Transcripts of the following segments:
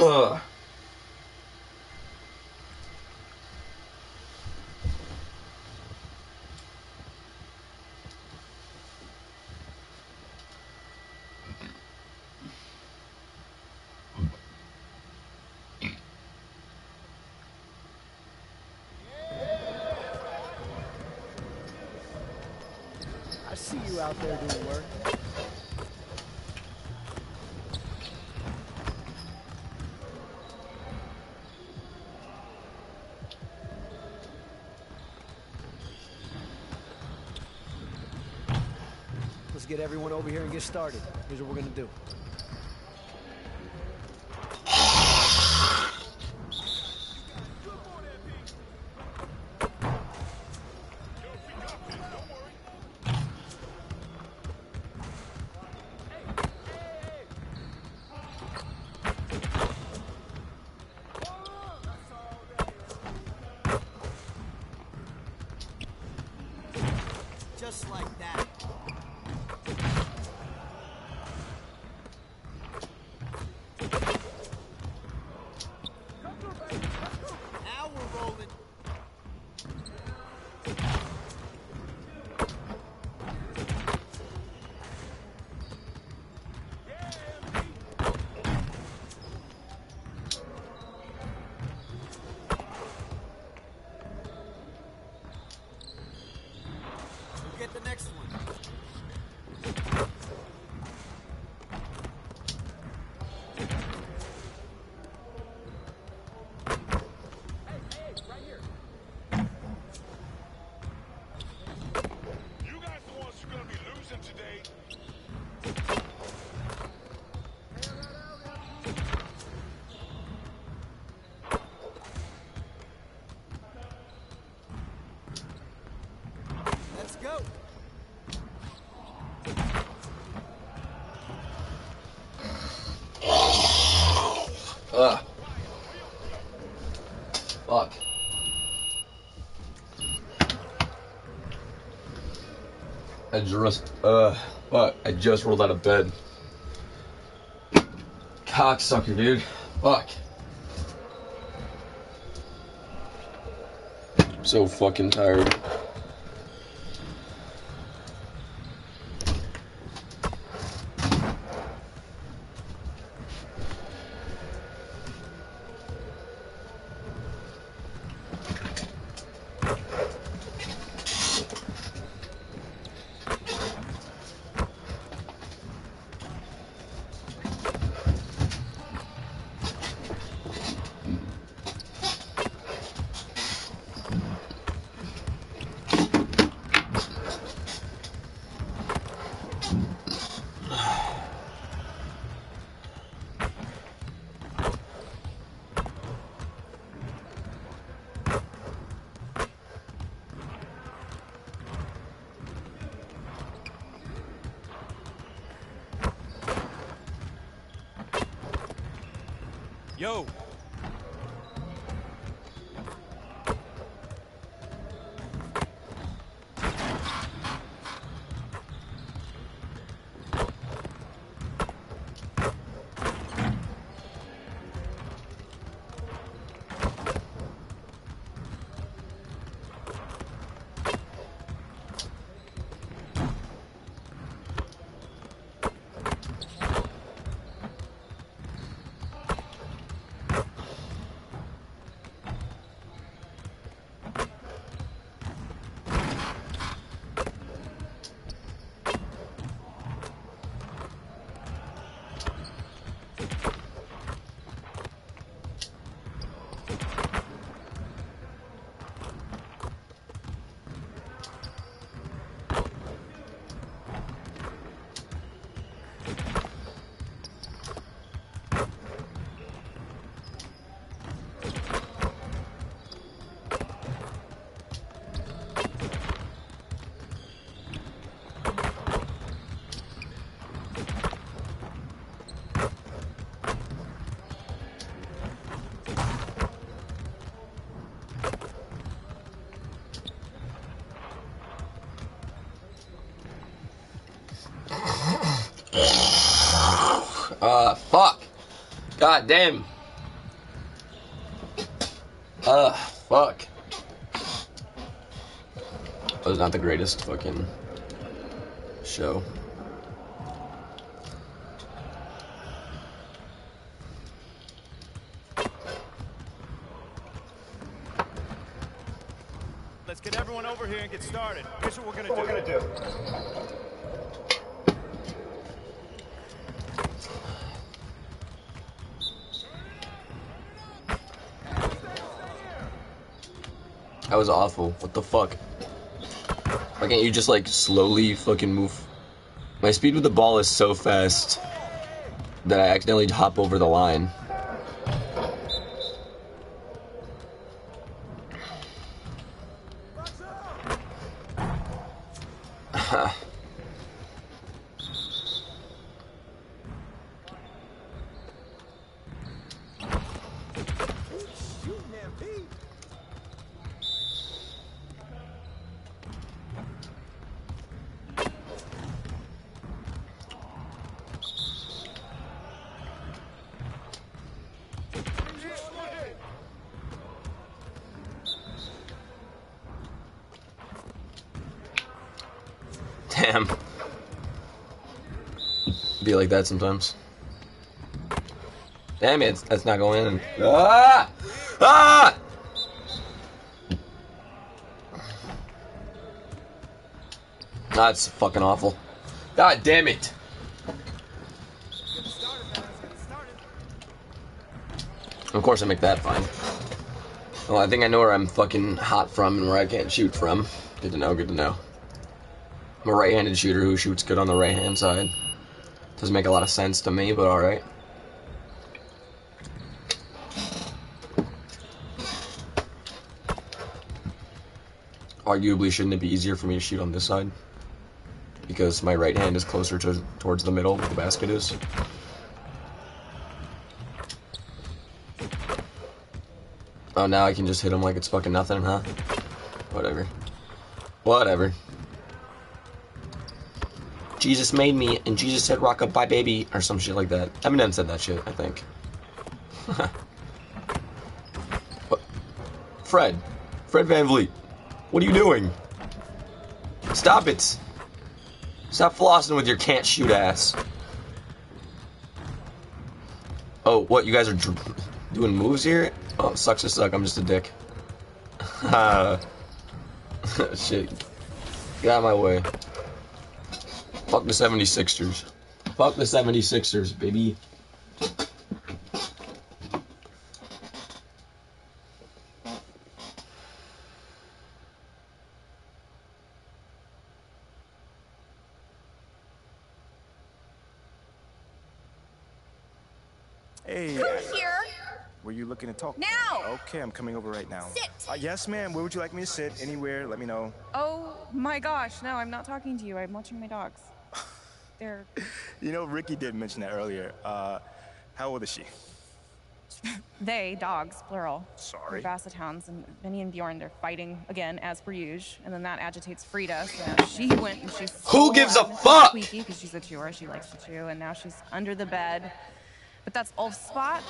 I see you out there doing work. Let's get everyone over here and get started. Here's what we're gonna do. Just like that. Now we're rolling. We'll get the next one. Let's go. Fuck. I just rolled out of bed. Cocksucker, dude. Fuck. I'm so fucking tired. Yo! Fuck. God damn. Fuck. That was not the greatest fucking show. Let's get everyone over here and get started. Here's what we're gonna do. That was awful. What the fuck? Why can't you just like slowly fucking move? My speed with the ball is so fast that I accidentally hop over the line. Damn. Be like that sometimes. Damn it, that's not going in. Ah! Ah! That's fucking awful. God damn it. Of course I make that fine. Well, I think I know where I'm fucking hot from and where I can't shoot from. Good to know, good to know. I'm a right-handed shooter who shoots good on the right-hand side. Doesn't make a lot of sense to me, but alright. Arguably, shouldn't it be easier for me to shoot on this side? Because my right hand is closer towards the middle where the basket is. Oh, now I can just hit him like it's fucking nothing, huh? Whatever. Whatever. Jesus made me, and Jesus said rock up bye baby, or some shit like that. Eminem said that shit, I think. What? Fred Van Vliet, what are you doing? Stop it. Stop flossing with your can't shoot ass. Oh, what, you guys are doing moves here? Oh, sucks to suck, I'm just a dick. Shit. Get out of my way. Fuck the 76ers. Fuck the 76ers, baby. Hey. Come here. Were you looking to talk? Now. Okay, I'm coming over right now. Sit. Yes, ma'am. Where would you like me to sit? Anywhere. Let me know. Oh my gosh, no, I'm not talking to you. I'm watching my dogs. They're... You know, Ricky did mention that earlier. How old is she? They, dogs, plural. Sorry. They're Basset Hounds, and Benny and Bjorn, they're fighting again, as per usual. And then that agitates Frida, so now she went and she's... Who gives a fuck? Squeaky, because she's a chewer, she likes to chew, and now she's under the bed. But that's Ulf's spot.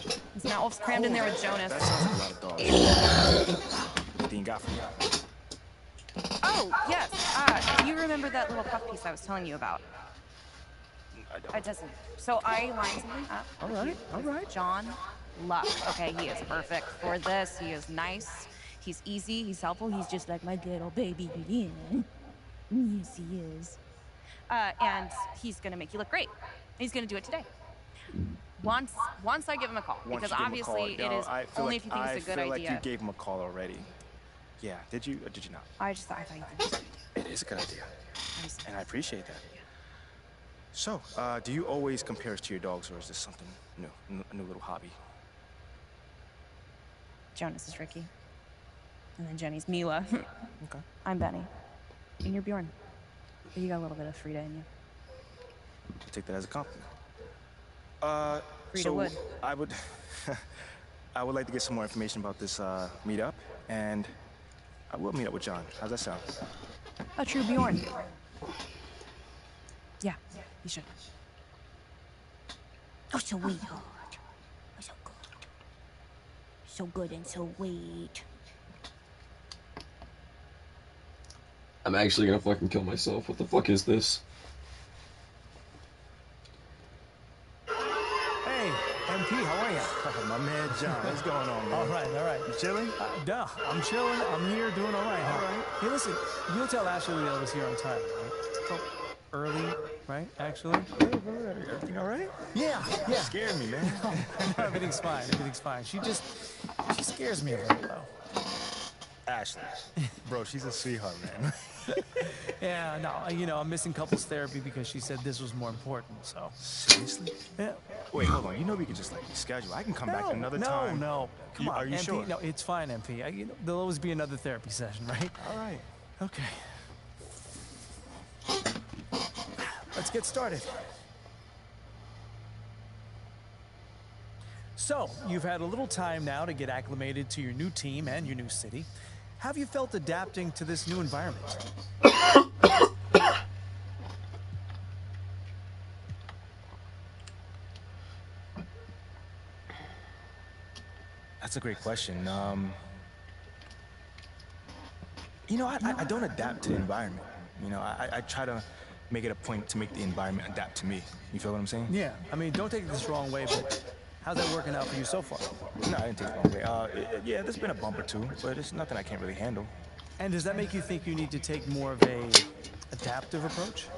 And so now Ulf's crammed in there with Jonas. That sounds like a lot of dogs. What do you got for me? Oh, yes. Do you remember that little puff piece I was telling you about? It doesn't. So I lined something up. All right. John Luck. Okay, he is perfect for this. He is nice. He's easy. He's helpful. He's just like my little baby. Yes, he is. And he's gonna make you look great. He's gonna do it today. Once I give him a call, because obviously it is only if you think it's a good idea. I feel like you gave him a call already. Yeah, did you or did you not? I thought you think it was a good idea. It is a good idea, and I appreciate that. So, do you always compare us to your dogs, or is this something new, a new little hobby? Jonas is Ricky, and then Jenny's Mila. Okay. I'm Benny, and you're Bjorn. But you got a little bit of Frida in you. I'll take that as a compliment. Frida So would. I would like to get some more information about this meetup, and I will meet up with John. How's that sound? A true Bjorn. Yeah, you should. Oh, sweetheart. Oh, so good. So good and so sweet. I'm actually gonna fucking kill myself. What the fuck is this? Hey, MP, how are you? My man John, what's going on, man? All right. You chilling? Duh, I'm chilling. I'm here doing all right. All right. Hey, listen, you'll tell Ashley that I was here on time, right? Oh, early, right? Actually. Everything all right? Yeah. You scared me, man. No, everything's fine. She scares me a little, though. Ashley, bro, she's a sweetheart, man. Yeah, no, I'm missing couples therapy because she said this was more important, so. Seriously? Yeah. Wait, hold on. You know we can just like schedule. I can come back another time. No. Come on, Are you MP, sure? No, it's fine, MP. There'll always be another therapy session, right? All right. Okay. Let's get started. So, you've had a little time now to get acclimated to your new team and your new city. How have you felt adapting to this new environment? That's a great question. You know, I don't adapt to the environment. You know, I try to make it a point to make the environment adapt to me. You feel what I'm saying? Yeah, I mean, don't take this the wrong way, but how's that working out for you so far? No, I didn't take it the wrong way. Yeah, there's been a bump or two, but it's nothing I can't really handle. And does that make you think you need to take more of a adaptive approach?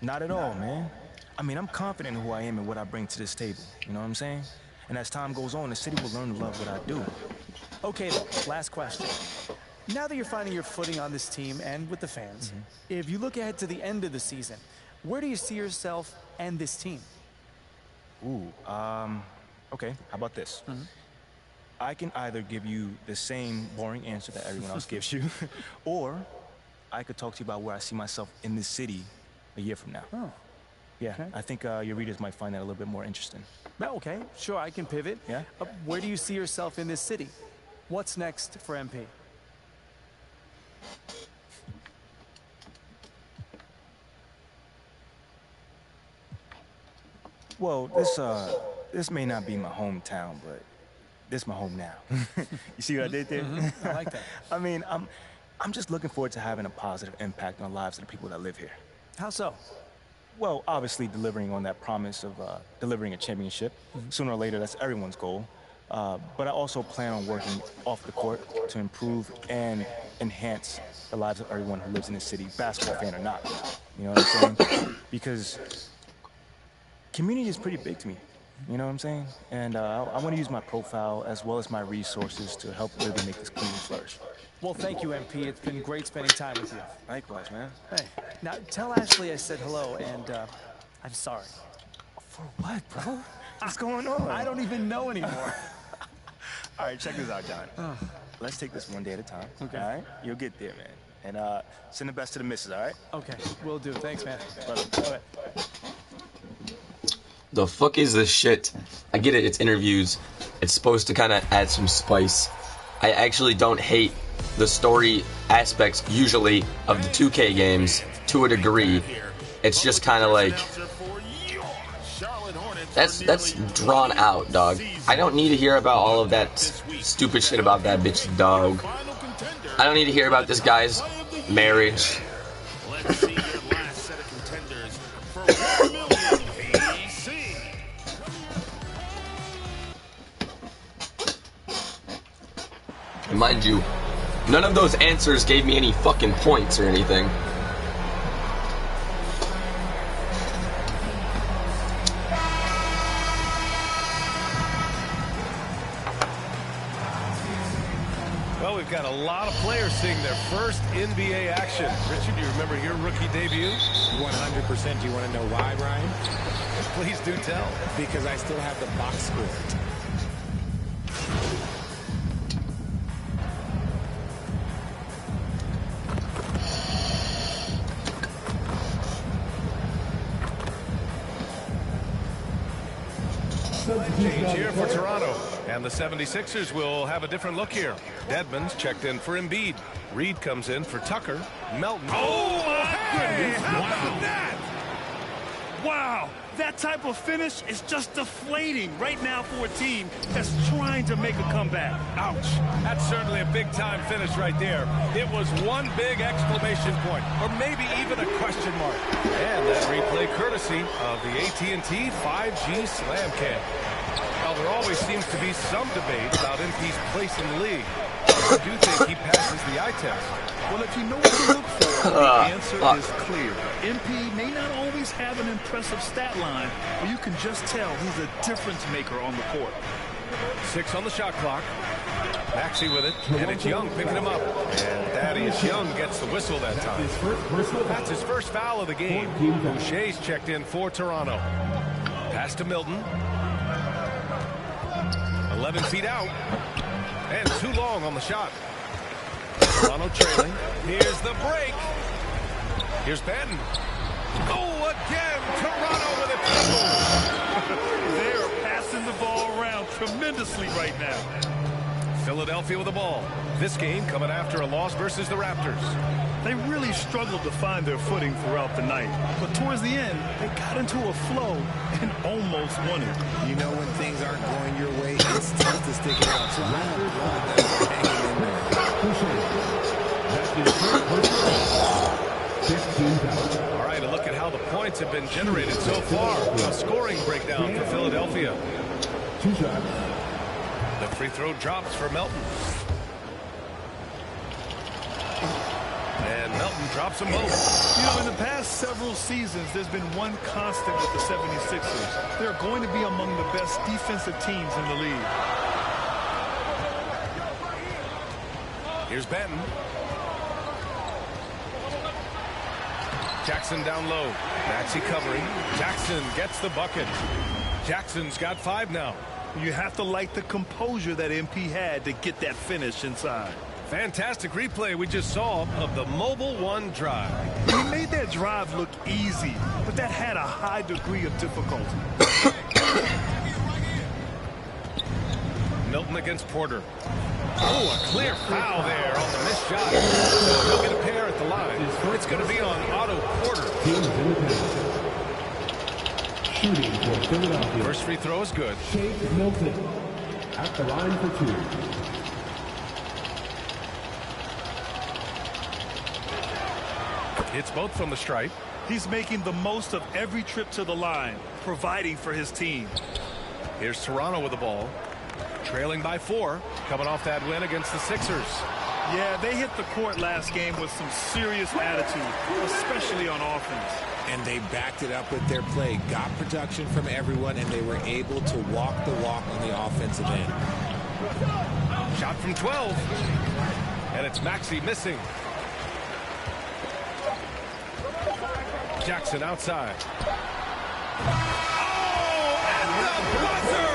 Not at all, man. I mean, I'm confident in who I am and what I bring to this table. You know what I'm saying? And as time goes on, the city will learn to love what I do. Okay, then, last question. Now that you're finding your footing on this team and with the fans, if you look ahead to the end of the season, where do you see yourself and this team? Ooh, okay, how about this? I can either give you the same boring answer that everyone else gives you, or I could talk to you about where I see myself in this city a year from now. Oh. Yeah, Okay. I think your readers might find that a little bit more interesting. Well, okay, sure, I can pivot. Yeah? Where do you see yourself in this city? What's next for MP? Well, this may not be my hometown, but this is my home now. You see what I did there? I like that. I mean, I'm just looking forward to having a positive impact on the lives of the people that live here. How so? Well, obviously delivering on that promise of delivering a championship. Sooner or later, that's everyone's goal. But I also plan on working off the court to improve and enhance the lives of everyone who lives in this city, basketball fan or not. You know what I'm saying? Because community is pretty big to me. You know what I'm saying? And I want to use my profile as well as my resources to help really make this community flourish. Well, thank you, MP. It's been great spending time with you. Likewise, man. Hey, now tell Ashley I said hello, and I'm sorry. For what, bro? What's going on? I don't even know anymore. All right, check this out, John. Let's take this one day at a time. Okay. All right? You'll get there, man. And send the best to the missus, all right? Okay, will do. Thanks, man. Brother. All right. The fuck is this shit? I get it, it's interviews. It's supposed to kind of add some spice. I actually don't hate the story aspects, usually, of the 2K games, to a degree. It's just kind of like... That's drawn out, dog. I don't need to hear about all of that stupid shit about that bitch dog. I don't need to hear about this guy's marriage. Let's see your last set of contenders for 1 million PC. And mind you, none of those answers gave me any fucking points or anything. Well, we've got a lot of players seeing their first NBA action. Richard, do you remember your rookie debut? 100%. Do you want to know why, Ryan? Please do tell. Because I still have the box score. Change here for Toronto. And the 76ers will have a different look here. Dedmon's checked in for Embiid. Reed comes in for Tucker. Melton. Oh, my goodness. How about that? Wow, that type of finish is just deflating right now for a team that's trying to make a comeback. Ouch. That's certainly a big-time finish right there. It was one big exclamation point, or maybe even a question mark. And that replay courtesy of the AT&T 5G Slam Cam. Well, there always seems to be some debate about MP's place in the league. I do think he passes the eye test. Well, if you know what to look for, the answer is clear. MP may not always have an impressive stat line, but you can just tell he's a difference maker on the court. 6 on the shot clock. Maxey with it, and it's Young picking him up. And Thaddeus Young gets the whistle that time. That's his first foul of the game. Boucher's checked in for Toronto. Pass to Milton. 11 feet out. And too long on the shot. Toronto trailing. Here's the break. Here's Benton. Oh, again, Toronto with a triple. They're passing the ball around tremendously right now. Philadelphia with the ball. This game coming after a loss versus the Raptors. They really struggled to find their footing throughout the night. But towards the end, they got into a flow and almost won it. You know when things aren't going your way, it's tough to stick it out. So I'm glad that they're hanging in there. All right, a look at how the points have been generated so far. A scoring breakdown for Philadelphia. 2 shots. The free throw drops for Melton. And Melton drops them both. You know, in the past several seasons, there's been one constant with the 76ers. They're going to be among the best defensive teams in the league. Here's Benton. Jackson down low. Maxey covering. Jackson gets the bucket. Jackson's got 5 now. You have to like the composure that MP had to get that finish inside. Fantastic replay we just saw of the Mobile One drive. He made that drive look easy, but that had a high degree of difficulty. Milton against Porter. Oh, a clear foul there on the missed shot. So he'll get a pair at the line. It's going to be on Otto Porter. Shooting for Philadelphia. First free throw is good. Shake Milton at the line for 2. Hits both from the stripe. He's making the most of every trip to the line, providing for his team. Here's Toronto with the ball. Trailing by 4, coming off that win against the Sixers. Yeah, they hit the court last game with some serious attitude, especially on offense. And they backed it up with their play. Got production from everyone, and they were able to walk the walk on the offensive end. Shot from 12. And it's Maxey missing. Jackson outside. Oh, and the buzzer!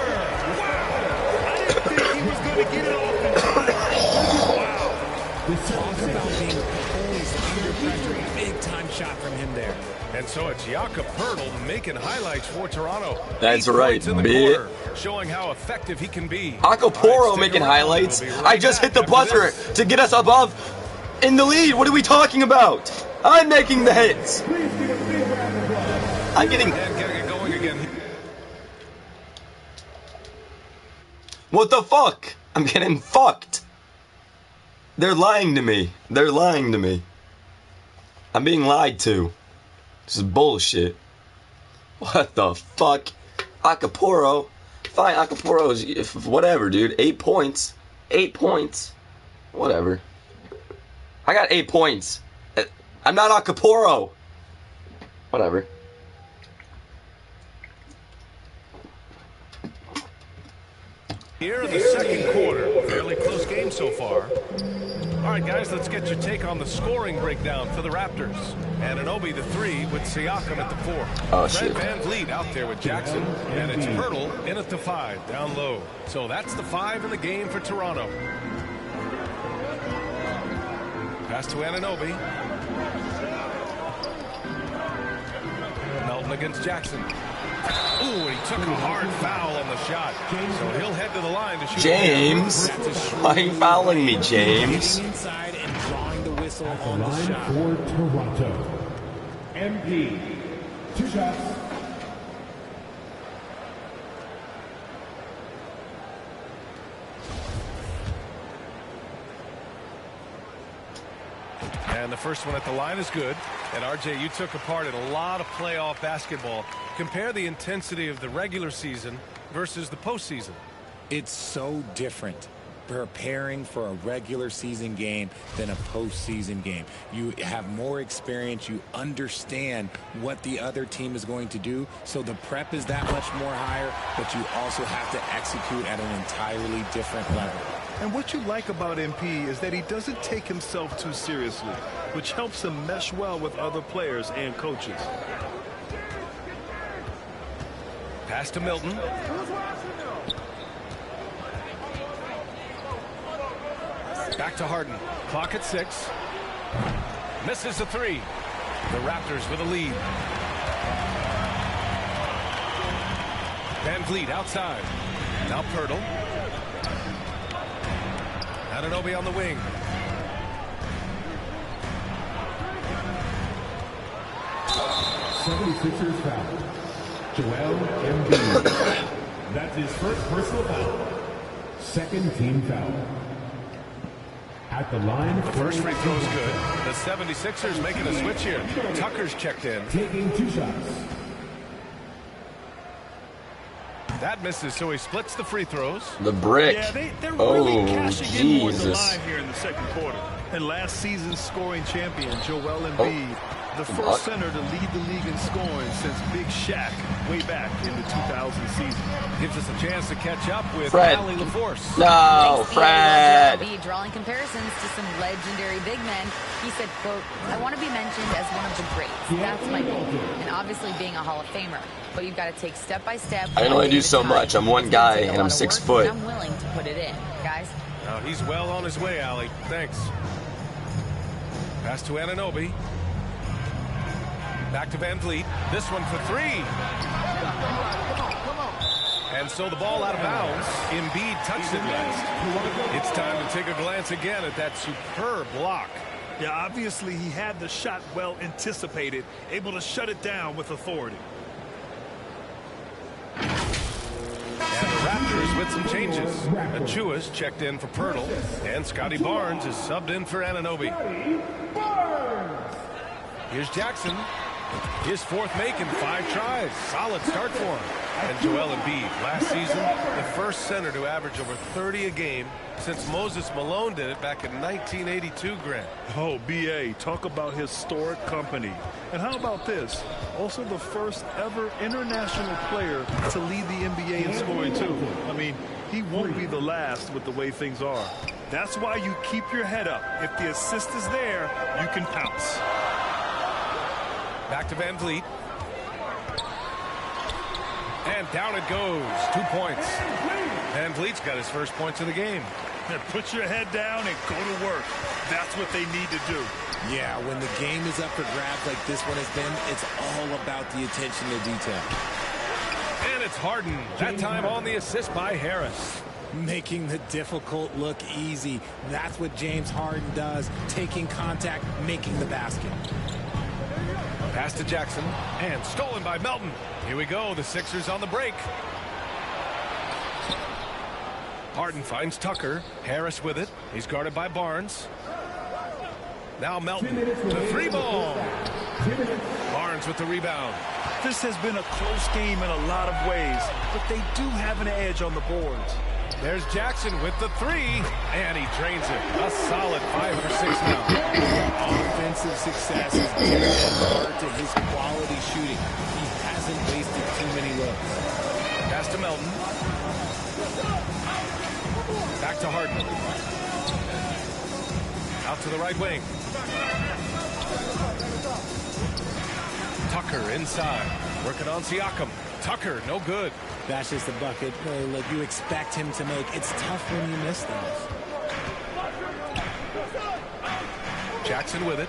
Wow! I didn't think he was going to get it off in time. Wow. Talk about being poised under pressure. Big-time shot from him there. And so it's Jakob Poeltl making highlights for Toronto. That's 8 right, points in the bitch. quarter, showing how effective he can be. Akaporo making highlights. I just hit the buzzer to get us above in the lead. What are we talking about? I'm making the hits. I'm getting... And getting it going again. What the fuck? I'm getting fucked. They're lying to me. They're lying to me. I'm being lied to. This is bullshit. What the fuck? Akaporo. Fine, Akaporo is whatever, dude. 8 points. 8 points. Whatever. I got 8 points. I'm not Akaporo. Whatever. Here in the second quarter. Fairly close game so far. All right, guys, let's get your take on the scoring breakdown for the Raptors. Anunoby the 3 with Siakam at the 4. Oh, Fred shit. VanVleet out there with Jackson. And it's Poeltl in at the 5, down low. So that's the 5 in the game for Toronto. Pass to Anunoby. Melton against Jackson. Ooh, and he took a hard foul on the shot. So he'll head to the line to shoot. James, why are you fouling me, James? Getting inside and drawing the whistle At the on the line shot. for Toronto. MP. 2 shots. And the first one at the line is good. And RJ, you took a part in a lot of playoff basketball. Compare the intensity of the regular season versus the postseason. It's so different preparing for a regular season game than a postseason game. You have more experience. You understand what the other team is going to do. So the prep is that much more higher, but you also have to execute at an entirely different level. And what you like about MP is that he doesn't take himself too seriously, which helps him mesh well with other players and coaches. Pass to Milton. Back to Harden. Clock at 6. Misses the 3. The Raptors with a lead. Van Vliet outside. Now Pirtle. Anunoby on the wing. '76ers foul. Joel Embiid. That's his first personal foul. Second team foul. At the line, the first free throw is good. The 76ers making a switch here. Tucker's checked in. Taking 2 shots. That misses, so he splits the free throws. The brick. Yeah, they're really cashing in more than Jesus. line here in the second quarter. And last season's scoring champion, Joel Embiid, the first center to lead the league in scoring since Big Shaq way back in the 2000 season. Gives us a chance to catch up with Fred. Allie LaForce. No, Fred. Be drawing comparisons to some legendary big men. He said, quote, "I want to be mentioned as one of the greats. That's my goal. And obviously being a Hall of Famer. But you've got to take step by step. I can only do so much. I'm one guy and I'm 6 foot. I'm willing to put it in, guys." He's well on his way, Allie. Thanks. Pass to Anunoby. Back to Van Vliet. This one for 3. And so the ball out of bounds. Embiid touched it last. It's time to take a glance again at that superb block. Yeah, obviously he had the shot well anticipated, able to shut it down with authority. And the Raptors with some changes. Achua's checked in for Pirtle, and Scotty Barnes is subbed in for Anunoby. Here's Jackson. His 4th make in 5 tries. Solid start for him. And Joel Embiid, last season, the first center to average over 30 a game since Moses Malone did it back in 1982, Grant. Oh, B.A., talk about historic company. And how about this? Also the first ever international player to lead the NBA in scoring, too. I mean, he won't be the last with the way things are. That's why you keep your head up. If the assist is there, you can pounce. Back to Van Vliet. And down it goes. 2 points. Van Vliet's got his first points of the game. Put your head down and go to work. That's what they need to do. Yeah, when the game is up for grabs like this one has been, it's all about the attention to detail. And it's Harden. That time on the assist by Harris. Making the difficult look easy. That's what James Harden does. Taking contact, making the basket. Pass to Jackson, and stolen by Melton. Here we go, the Sixers on the break. Harden finds Tucker. Harris with it. He's guarded by Barnes. Now Melton, the 3 ball. Barnes with the rebound. This has been a close game in a lot of ways, but they do have an edge on the boards. There's Jackson with the 3, and he drains it. A solid 5 for 6 now. Offensive success is due in part to his quality shooting. He hasn't wasted too many looks. Pass to Melton. Back to Harden. Out to the right wing. Tucker inside. Working on Siakam. Tucker, no good. That's just a bucket. Look, you expect him to make. It's tough when you miss those. Jackson with it.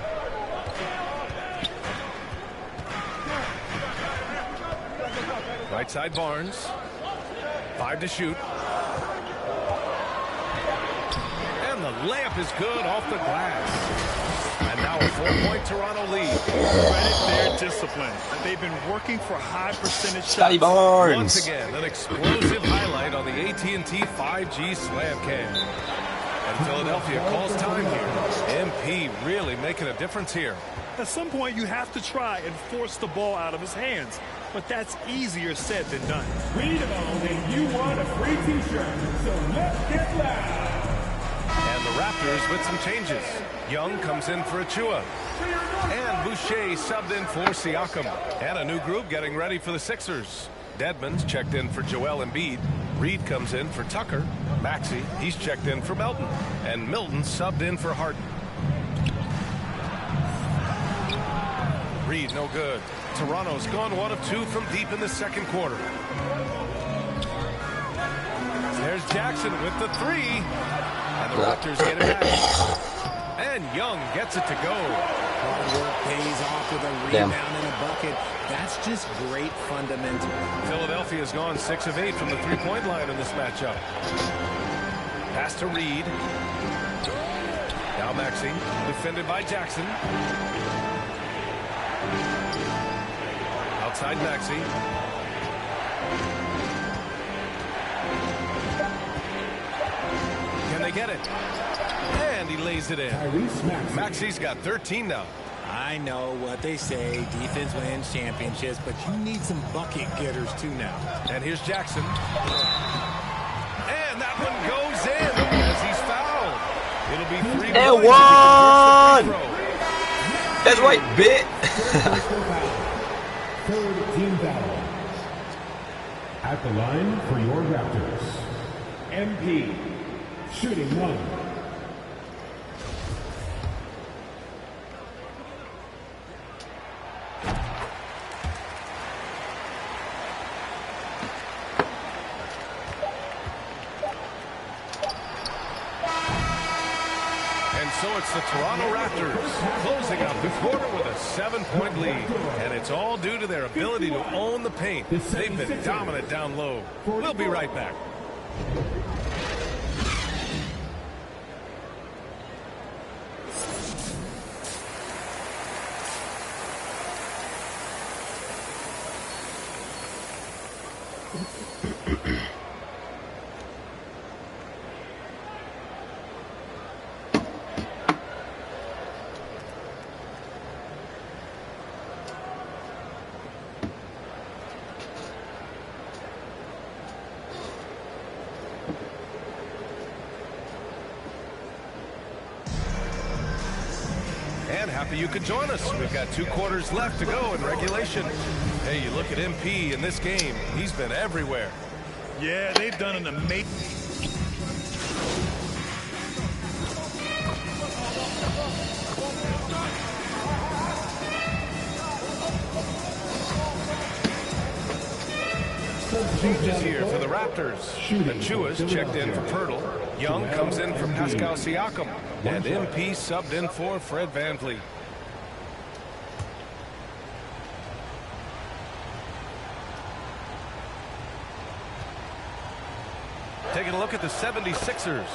Right side Barnes. 5 to shoot. And the layup is good off the glass. And now a 4-point Toronto lead. Credit their discipline. They've been working for high percentage Scotty shots. Barnes. Once again, an explosive highlight on the AT&T 5G Slam Cam. And Philadelphia calls time here. MP really making a difference here. At some point, you have to try and force the ball out of his hands. But that's easier said than done. We know that you want a free t-shirt, so let's get loud. And the Raptors with some changes. Young comes in for Achua. And Boucher subbed in for Siakam. And a new group getting ready for the Sixers. Dedmon's checked in for Joel Embiid. Reed comes in for Tucker. Maxey, he's checked in for Melton. And Milton subbed in for Harden. Reed, no good. Toronto's gone 1 of 2 from deep in the second quarter. There's Jackson with the 3. And the Raptors get it back. And Young gets it to go. Hard work pays off with a rebound and a bucket. That's just great fundamental. Philadelphia's gone 6 of 8 from the three-point line in this matchup. Pass to Reed. Now Maxey, defended by Jackson. Outside Maxey. Can they get it? And he lays it in. Maxey's got 13 now. I know what they say, defense wins championships, but you need some bucket getters too now. And here's Jackson. And that one goes in as he's fouled. It'll be 3 and 1. That's right, bit. Third team foul. At the line for your Raptors, MP, shooting 1. So it's the Toronto Raptors closing out the quarter with a 7-point lead. And it's all due to their ability to own the paint. They've been dominant down low. We'll be right back. Happy you could join us. We've got 2 quarters left to go in regulation. Hey, you look at MP in this game. He's been everywhere. Yeah, they've done an amazing... Changes here for the Raptors. Achua's checked in for Pirtle. Young comes in for Pascal Siakam. And MP subbed in for Fred VanVleet. Taking a look at the 76ers.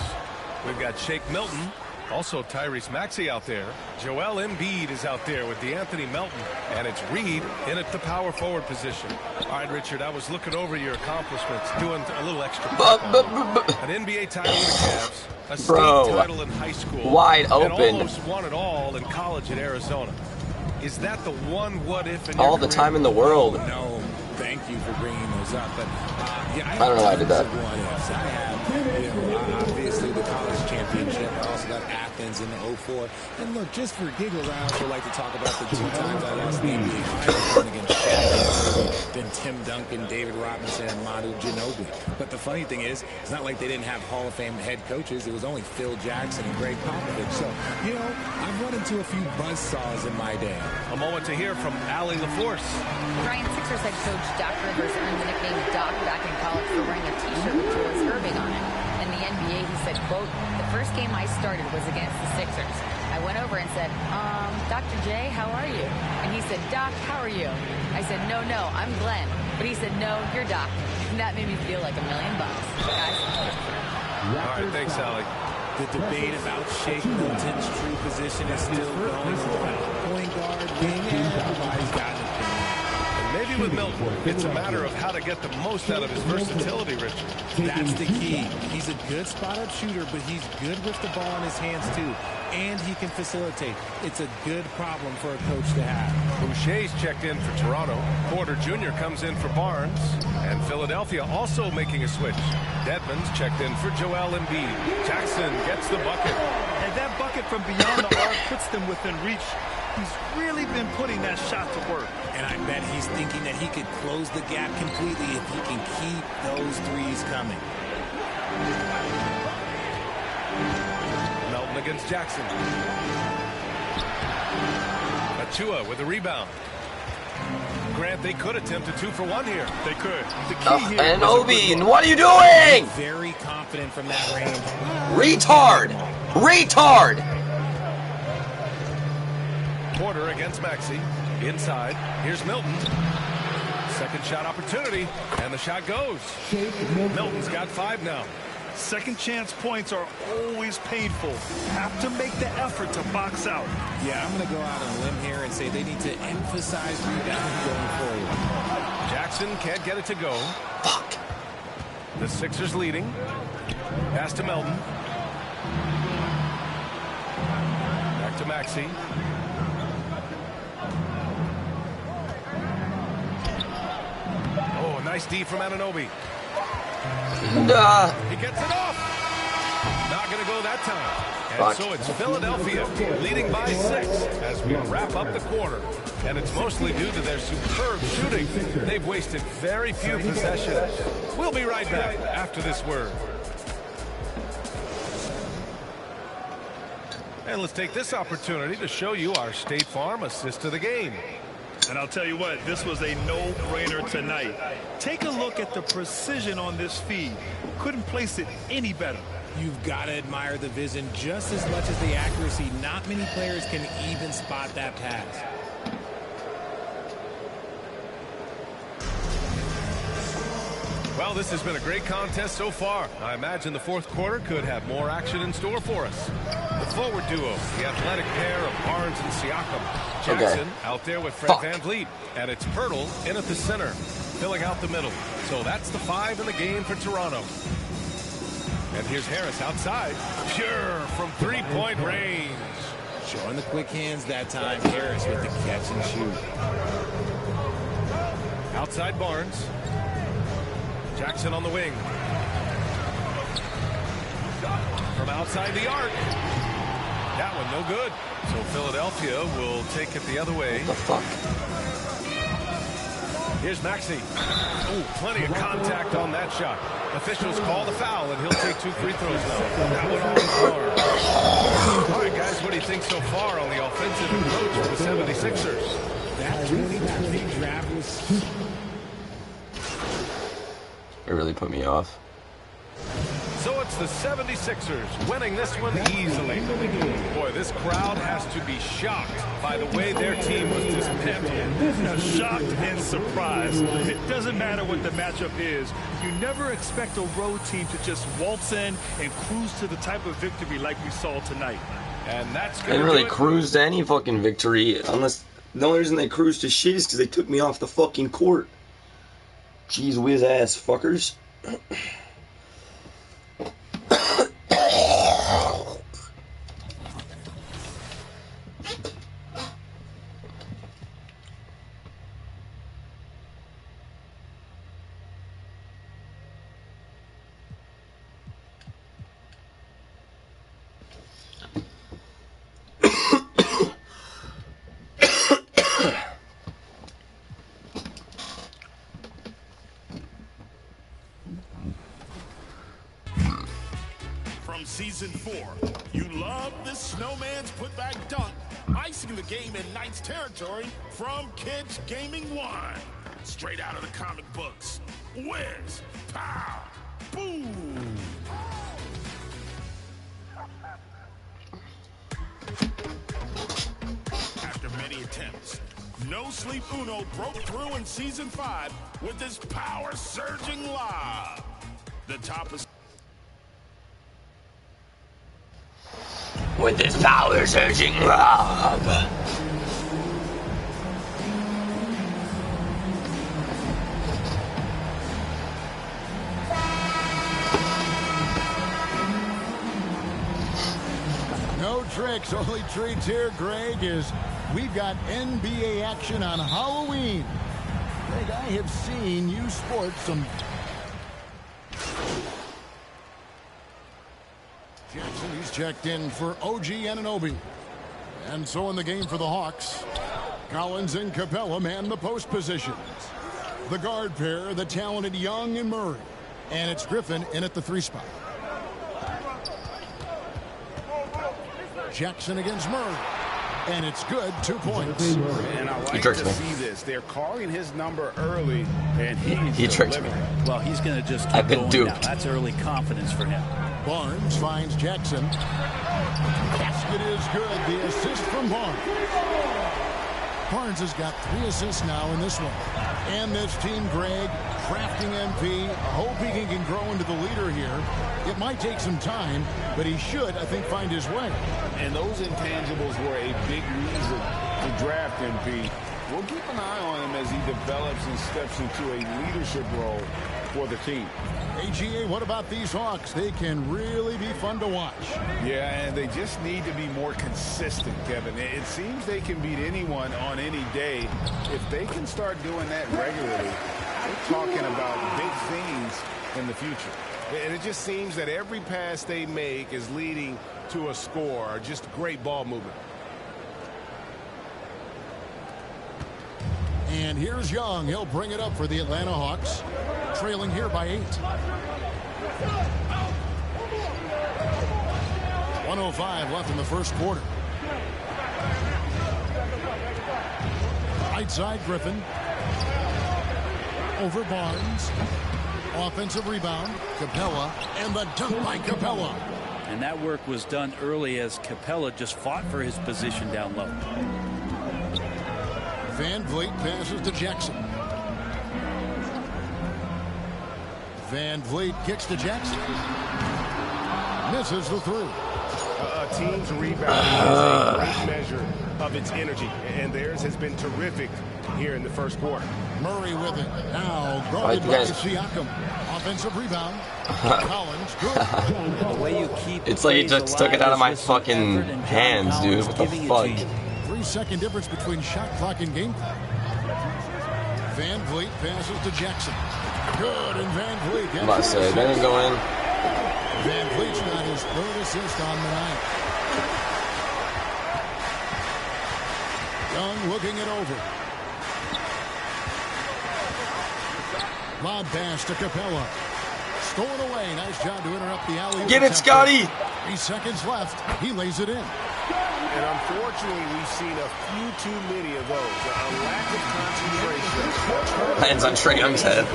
We've got Shake Milton. Also Tyrese Maxey out there. Joel Embiid is out there with DeAnthony Melton. And it's Reed in at the power forward position. All right, Richard, I was looking over your accomplishments, doing a little extra. An NBA title with the Cavs. A state title in high school. Wide open. And almost won it all in college at Arizona. Is that the one what if in your all the career? time in the world? No, thank you for bringing those up. But yeah, I don't know why I did that. I have, obviously the college championship. I also got Athens in the 04. And look, just for giggles, I also like to talk about the 2 times I lost the NBA Finals against Shaq, then Tim Duncan, David Robinson, and Manu Ginobili. But the funny thing is, it's not like they didn't have Hall of Fame head coaches. It was only Phil Jackson and Greg Popovich. So, you know, I've run into a few buzzsaws in my day. A moment to hear from Allie LaForce. Ryan, Sixers head coach Doc Rivers earned the nickname Doc back in college for wearing a t-shirt with Julius Erving on it. In the NBA, he said, quote, "The first game I started was against the Sixers. I went over and said, Dr. J, how are you?" And he said, "Doc, how are you?" I said, no, I'm Glenn." But he said, "No, you're Doc." And that made me feel like $1 million. Guys. All right, thanks, Allie. The debate about Shake Milton's true position is still going on. Point guard, wing, everybody's got an opinion. And maybe agree with Milton. It's a matter of how to get the most out of his versatility, Richard. That's the key. He's a good spot-up shooter, but he's good with the ball in his hands, too. And he can facilitate. It's a good problem for a coach to have. Boucher's checked in for Toronto. Porter Jr. comes in for Barnes. And Philadelphia also making a switch. Dedmon's checked in for Joel Embiid. Jackson gets the bucket. And that bucket from beyond the arc puts them within reach. He's really been putting that shot to work. And I bet he's thinking that he could close the gap completely if he can keep those threes coming. Melton against Jackson. Achua with a rebound. Grant, they could attempt a 2-for-1 here. They could. The key here. And Obi, what are you doing? Very confident from that range. Retard! Retard! Porter against Maxey. Inside. Here's Milton. Second shot opportunity. And the shot goes. Milton's got 5 now. Second chance points are always painful. Have to make the effort to box out. Yeah, I'm going to go out on a limb here and say they need to emphasize rebounding going forward. Jackson can't get it to go. Fuck. The Sixers leading. Pass to Melton. Back to Maxey. Oh, nice D from Anunoby. He gets it off. Not going to go that time. And so it's Philadelphia leading by 6 as we wrap up the quarter. And it's mostly due to their superb shooting. They've wasted very few possessions. We'll be right back after this word. And let's take this opportunity to show you our State Farm assist to the game. And I'll tell you what, this was a no-brainer tonight. Take a look at the precision on this feed. Couldn't place it any better. You've got to admire the vision just as much as the accuracy. Not many players can even spot that pass. Well, this has been a great contest so far. I imagine the fourth quarter could have more action in store for us. The forward duo, the athletic pair of Barnes and Siakam. Jackson out there with Fred VanVleet. And it's Pirtle in at the center, filling out the middle. So that's the 5 in the game for Toronto. And here's Harris outside. Pure from three-point range. Showing the quick hands that time. Harris with the catch and shoot. Outside Barnes. Jackson on the wing. From outside the arc. That one no good. So Philadelphia will take it the other way. The fuck? Here's Maxey. Ooh, plenty of contact on that shot. Officials call the foul, and he'll take 2 free throws now. That one on his arm. All right, guys, what do you think so far on the offensive approach for the 76ers? That 2020 draft was... It really put me off. So it's the 76ers winning this one easily. Boy, this crowd has to be shocked by the way their team was dismantled. Now, shocked and surprised. It doesn't matter what the matchup is. You never expect a road team to just waltz in and cruise to the type of victory like we saw tonight. And that's They didn't really cruise to any fucking victory, unless the only reason they cruised to shit is because they took me off the fucking court. Jeez whiz ass fuckers. Season 4. You love this snowman's putback dunk, icing the game in Knights territory from Kids Gaming 1. Straight out of the comic books. Whiz, pow, boom. After many attempts, No Sleep Uno broke through in Season 5 with his power-surging lob. The top is with his power-surging lob. tricks. Only treats here, Greg, is we've got NBA action on Halloween. Greg, I have seen you sport some... Jackson, he's checked in for OG Anunoby. And so in the game for the Hawks, Collins and Capella man the post positions. The guard pair, the talented Young and Murray. And it's Griffin in at the 3 spot. Jackson against Murray. And it's good, 2 points. And I like to see this. They're calling his number early, and he tricked me. Well, he's going to just keep I've been going duped. now. That's early confidence for him. Barnes finds Jackson. Basket is good. The assist from Barnes. Barnes has got 3 assists now in this one. And this team, Greg, crafting MP, hoping he can grow into the leader here. It might take some time, but he should, I think, find his way. And those intangibles were a big reason to draft MP. We'll keep an eye on him as he develops and steps into a leadership role for the team. AGA, what about these Hawks? They can really be fun to watch. Yeah, and they just need to be more consistent, Kevin. It seems they can beat anyone on any day. If they can start doing that regularly, we're talking about big things in the future. And it just seems that every pass they make is leading to a score, just great ball movement. And here's Young. He'll bring it up for the Atlanta Hawks. Trailing here by 8. 1:05 left in the first quarter. Right side, Griffin. Over Barnes. Offensive rebound. Capella. And the dunk by Capella. And that work was done early as Capella just fought for his position down low. Van Vliet passes to Jackson. Van Vliet kicks to Jackson. Misses the 3. A team's rebounding is a great measure of its energy, and theirs has been terrific here in the first quarter. Murray with it. Now guarded by Siakam. Offensive rebound. Collins, good. The way you keep it's like he just took it out of my fucking hands, dude. What the fuck? 3-second difference between shot clock and game clock. Van Vliet passes to Jackson. Good, and Van Vliet gets I'm about to say, they didn't go in. Van Vliet's got his 3rd assist on the night. Young looking it over. Lob pass to Capella. Stolen away. Nice job to interrupt the alley. Get it, Scotty! 3 seconds left. He lays it in. And unfortunately, we've seen a few too many of those. A lack of concentration. Lands on Trae Young's head.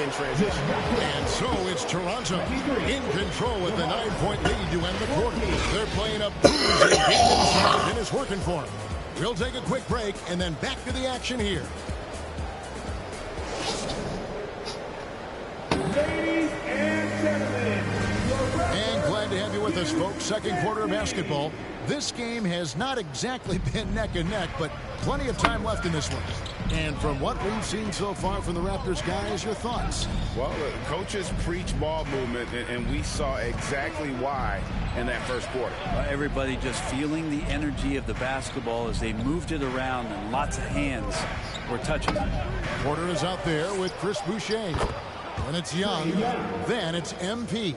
In transition. And so it's Toronto in control with the 9-point lead to end the quarter. They're playing up and it's working for them. We'll take a quick break and then back to the action here. Ladies and gentlemen, And glad to have you with us, folks. Second quarter of basketball. This game has not exactly been neck and neck, but plenty of time left in this one. And from what we've seen so far from the Raptors, guys, your thoughts? Well, the coaches preach ball movement, and we saw exactly why in that first quarter. Everybody just feeling the energy of the basketball as they moved it around, and lots of hands were touching it. Porter is out there with Chris Boucher. Then it's Young. Then it's MP.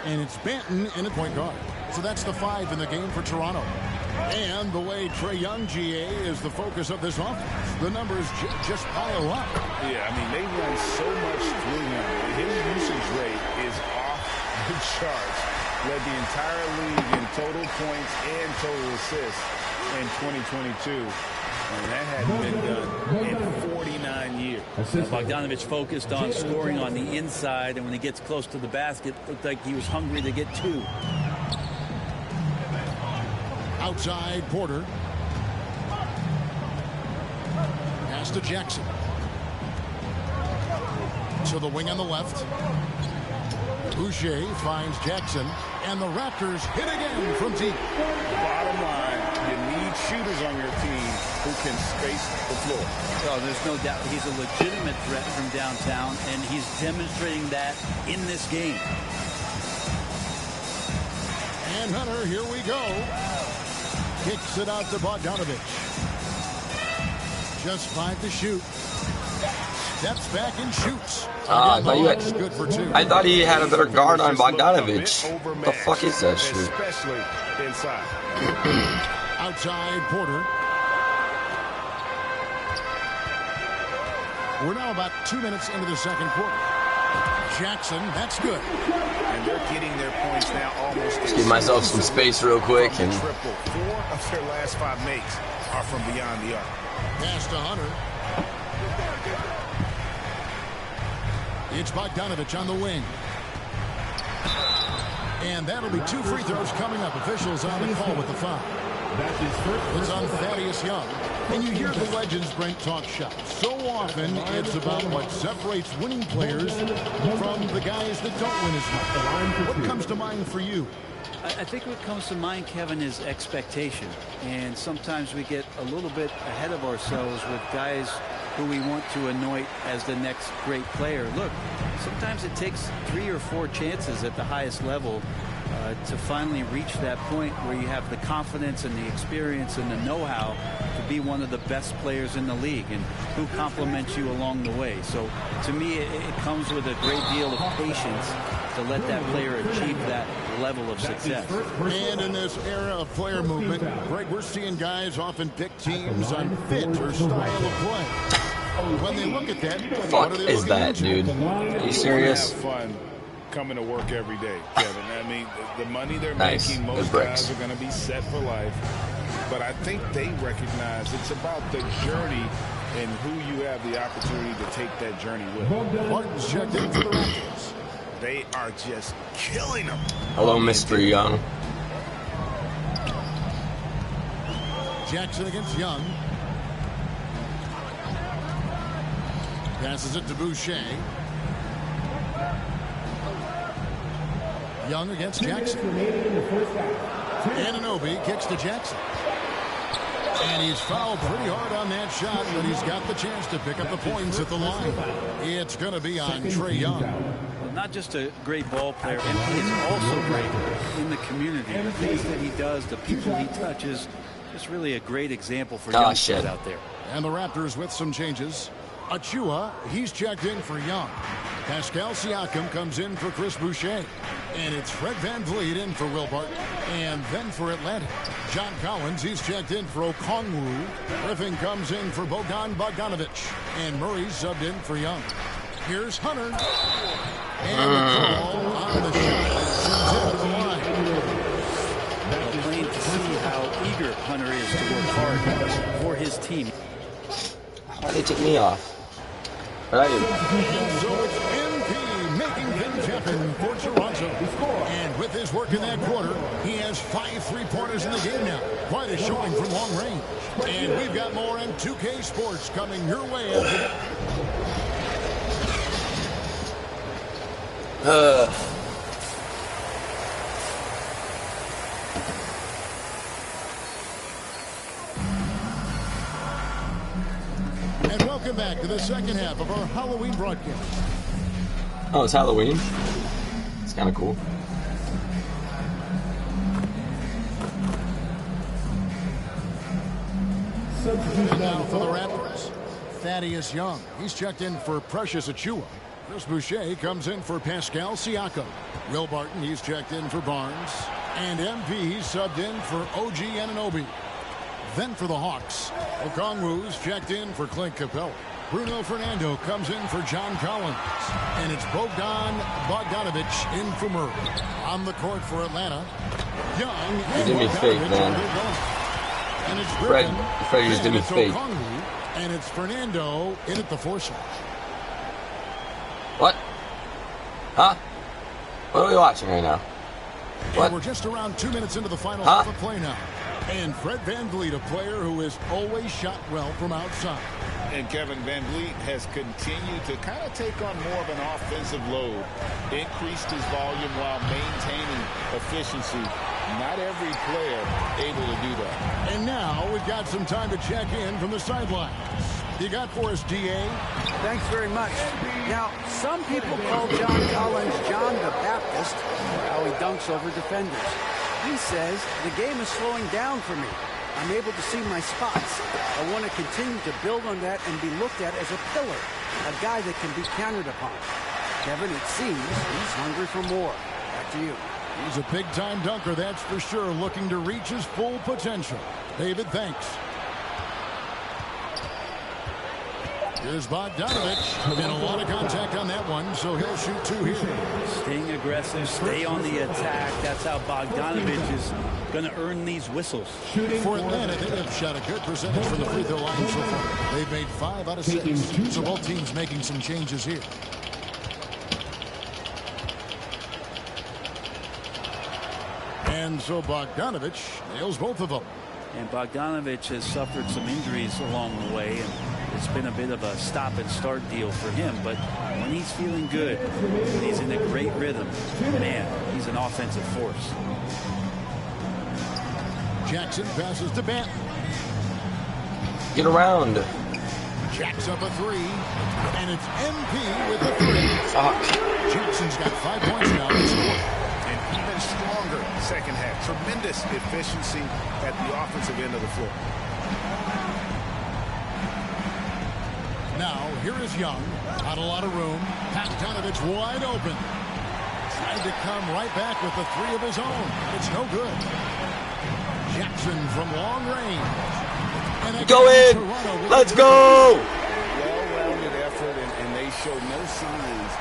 And it's Benton in a point guard. So that's the 5 in the game for Toronto. And the way Trae Young, GA, is the focus of this offense. The numbers just pile up. Yeah, I mean, they run so much through him. His usage rate is off the charts. Led the entire league in total points and total assists in 2022. And that hadn't been done in 49 years. Bogdanovich focused on scoring on the inside, and when he gets close to the basket, looked like he was hungry to get 2. Outside, Porter. Pass to Jackson. So the wing on the left. Boucher finds Jackson. And the Raptors hit again from deep. Bottom line, you need shooters on your team who can space the floor. Oh, there's no doubt he's a legitimate threat from downtown, and he's demonstrating that in this game. And Hunter, here we go. kicks it out to Bogdanovich. Just 5 to shoot. Steps back and shoots. I thought you had, good for 2. I thought he had a better guard on Bogdanovich. What the fuck is that shit? Especially inside. Outside Porter. We're now about 2 minutes into the second quarter. Jackson, that's good. And they're getting their points now almost. Just give myself some space real quick. And 4 of their last 5 makes are from beyond the arc. Pass to Hunter. It's Bogdanovich on the wing. And that'll be 2 free throws coming up. Officials on the call with the foul. It's on Thaddeus Young. And you hear the legends, Brent, talk shop. So often, it's about what separates winning players from the guys that don't win as much. What comes to mind for you? I think what comes to mind, Kevin, is expectation. And sometimes we get a little bit ahead of ourselves with guys who we want to anoint as the next great player. Look, sometimes it takes 3 or 4 chances at the highest level to finally reach that point where you have the confidence and the experience and the know-how to be one of the best players in the league, and who compliments you along the way. So to me, it comes with a great deal of patience to let that player achieve that level of success. And in this era of player movement, Greg, we're seeing guys often pick teams on fit or style of play. When they look at that, fuck is that, dude? Are you serious? Have fun coming to work every day, Kevin. I mean, the money they're Nice. making, most guys are going to be set for life. But I think they recognize it's about the journey and who you have the opportunity to take that journey with. Martin's checked in for the Raptors. They are just killing them. Hello, Mr. Young. Jackson against Young. Passes it to Boucher. Young against Jackson. Anunoby kicks to Jackson. And he's fouled pretty hard on that shot, but he's got the chance to pick up the points at the line. It's going to be on Trae Young. Well, not just a great ball player, and he is also great in the community. The things that he does, the people he touches, just really a great example for youngsters out there. And the Raptors with some changes. Achua, he's checked in for Young. Pascal Siakam comes in for Chris Boucher. And it's Fred VanVleet in for Will Barton. And then for Atlanta, John Collins, he's checked in for Okongwu. Griffin comes in for Bogdanovich. And Murray's subbed in for Young. Here's Hunter. And the call on the shot sends him to the line. Well, plain to see how eager Hunter is to work hard for his team. Why'd they take me off? Where are you? So it's MP making things happen for Toronto. And with his work in that quarter, he has 5 three-pointers in the game now. Quite a showing from long range. And we've got more on 2K Sports coming your way after And welcome back to the second half of our Halloween broadcast. Oh, it's Halloween. It's kind of cool. And now for the Raptors, Thaddeus Young. He's checked in for Precious Achua. Chris Boucher comes in for Pascal Siakam. Will Barton, he's checked in for Barnes. And MP, he's subbed in for OG Anunoby. Then for the Hawks, Okongwu's checked in for Clint Capella. Bruno Fernando comes in for John Collins. And it's Bogdanovich in for Murray. On the court for Atlanta, Young and did me fake, man. And it's Fred just did me fake. Okongwu, and it's Fernando in at the force. What? Huh? What are we watching right now? What? And we're just around 2 minutes into the final half of play now. And Fred VanVleet, a player who has always shot well from outside. And Kevin VanVleet has continued to kind of take on more of an offensive load. Increased his volume while maintaining efficiency. Not every player able to do that. And now we've got some time to check in from the sidelines. You got for us, D.A.? Thanks very much. Now, some people call John Collins John the Baptist, how he dunks over defenders. He says, the game is slowing down for me. I'm able to see my spots. I want to continue to build on that and be looked at as a pillar, a guy that can be counted upon. Kevin, it seems he's hungry for more. Back to you. He's a big-time dunker, that's for sure, looking to reach his full potential. David, thanks. Here's Bogdanovich. Been a lot of contact on that one, so he'll shoot 2 here. Staying aggressive, stay on the attack. That's how Bogdanovich is going to earn these whistles. For Atlanta, they have shot a good percentage from the free throw line so far. They've made 5 out of 6. So both teams making some changes here. And so Bogdanovich nails both of them. And Bogdanovich has suffered some injuries along the way, and it's been a bit of a stop-and-start deal for him. But when he's feeling good, when he's in a great rhythm, man, he's an offensive force. Jackson passes to Banton. Get around. Jacks up a 3, and it's MP with a 3. Fuck. Jackson's got 5 points now in this quarter. Even stronger second half. Tremendous efficiency at the offensive end of the floor. Now, here is Young. Not a lot of room. Bogdanovich wide open. Trying to come right back with the 3 of his own. It's no good. Jackson from long range. And go in! Let's go! Well-rounded effort, and they show no signs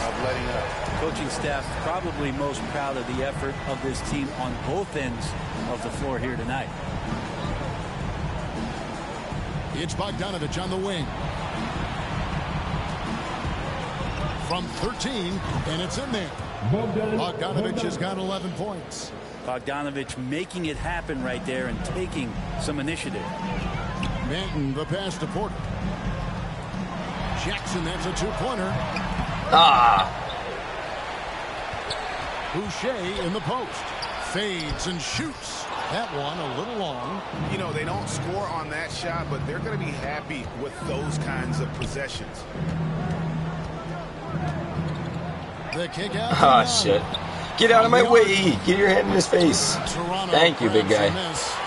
of letting up. Coaching staff probably most proud of the effort of this team on both ends of the floor here tonight. It's Bogdanovich on the wing. From 13, and it's in there. Bogdanovich has got 11 points. Bogdanovich making it happen right there and taking some initiative. Banton, the pass to Porter. Jackson, that's a 2-pointer. Ah! Boucher in the post. Fades and shoots. That one a little long. You know, they don't score on that shot, but they're going to be happy with those kinds of possessions. The kick out. Ah, shit. Get out of my way. Get your hand in his face. Thank you, big guy.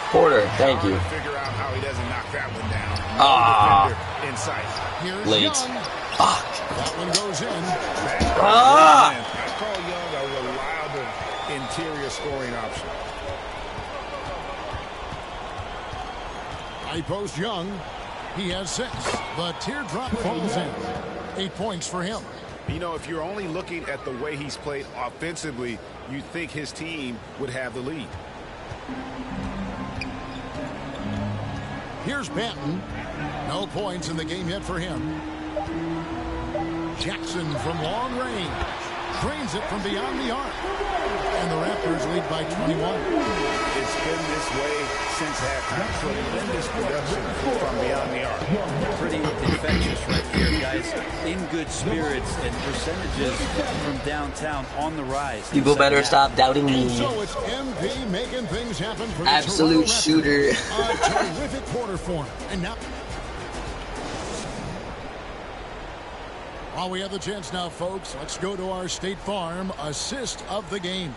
Porter, thank you. Figure out how he doesn't knock that one down. Ah. In sight. Here's late. Young. Fuck. That one goes in. Ah. I call Young a reliable interior scoring option. High post Young. He has 6. The teardrop falls in. 8 points for him. You know, if you're only looking at the way he's played offensively, you think his team would have the lead. Here's Banton. No points in the game yet for him. Jackson from long range. Drains it from beyond the arc. And the Raptors lead by 21. It's been this way since halftime. Tremendous production from beyond the arc. Pretty infectious right here, guys. In good spirits and percentages from downtown on the rise. People better stop doubting me. So it's MP making things happen for the Absolute shooter. A terrific quarter for him. And now, while we have the chance now, folks, let's go to our State Farm assist of the game.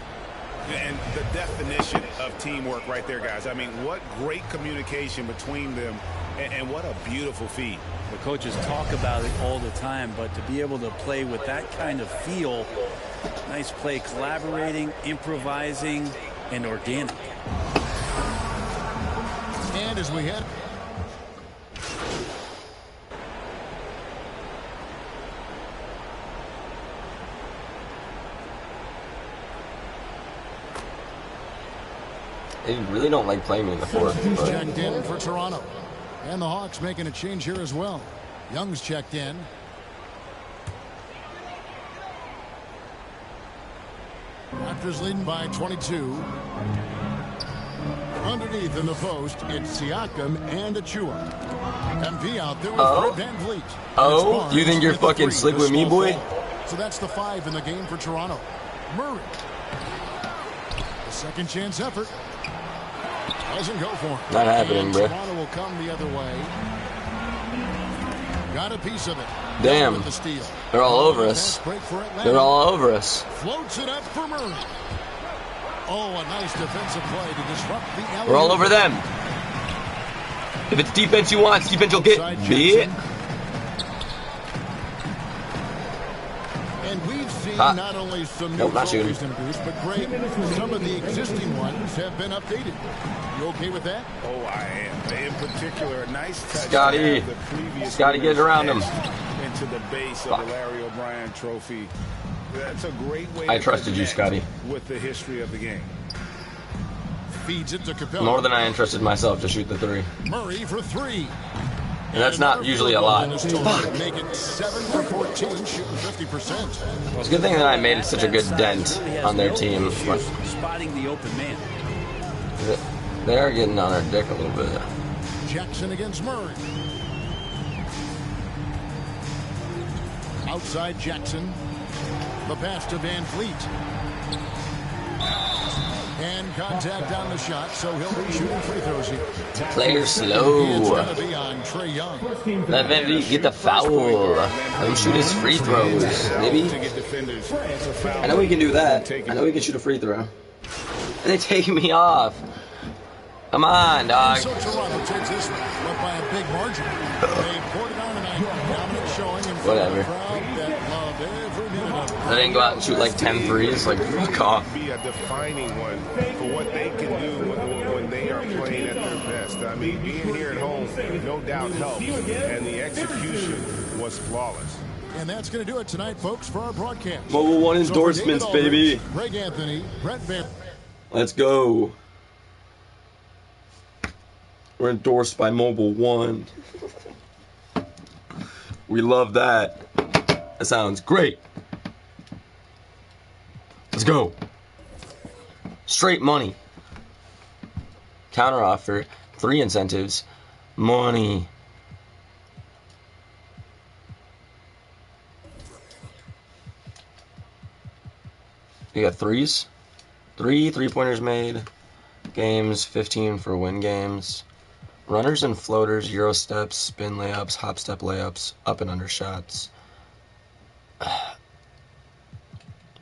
And the definition of teamwork right there, guys. I mean, what great communication between them, and what a beautiful feed. The coaches talk about it all the time, but to be able to play with that kind of feel, nice play, collaborating, improvising, and organic. And as we head, They really don't like playing me in the fourth. checked in for Toronto. And the Hawks making a change here as well. Young's checked in. Raptors leading by 22. Underneath in the post, it's Siakam and Achua. MP out there with Fred VanVleet. Oh, you think you're fucking slick with me, boy? So that's the 5 in the game for Toronto. Murray. The second chance effort. Doesn't go for him. Not happening, bro. Toronto will come the other way. Got a piece of it. Damn. The steal. They're all over us. They're all over us. Floats it up for Murray. Oh, a nice defensive play to disrupt the alley. We're all over them. If it's defense you want, it's defense you'll get. Bitch. And we've seen not only some new trophies introduced, but Greg, some of the existing ones have been updated. You okay with that? Oh, I am. In particular, a nice touch. Scotty. Scotty, get around him. Into the base of the Larry O'Brien trophy. That's a great way. I trusted you, Scotty. With the history of the game. Feeds it to Capella. More than I entrusted myself to shoot the 3. Murray for 3. And that's not usually a lot. Make it 7 for 14, shooting 50%. It's a good thing that I made such a good dent on their team. Spotting the open man. They are getting on our dick a little bit. Jackson against Murray. Outside Jackson. The pass to Van Fleet. And contact on the shot, so he'll be shooting free throws here. Player slow. It's going to be on Trae Young. Let Van Vliet get the foul. Let him shoot his free throws. Maybe. I know we can do that. I know we can shoot a free throw. And they take me off. Come on, dog. So Toronto takes this one, but by a big margin. They poured it on tonight. Dominant showing in front of a crowd that loved every minute of it. They didn't go out and shoot like 10 threes. Like, fuck off. Be a defining one for what they can do when they are playing at their best. I mean, being here at home, no doubt helps, and the execution was flawless. And that's going to do it tonight, folks, for our broadcast. Mobile One endorsements, baby. Greg Anthony, Brett Van. Let's go. We're endorsed by Mobile One. We love that. That sounds great. Let's go. Straight money. Counter offer. 3 incentives. Money. You got 3s? 3 3-pointers made. Games, 15 for win games. Runners and floaters, Euro steps, spin layups, hop step layups, up and under shots.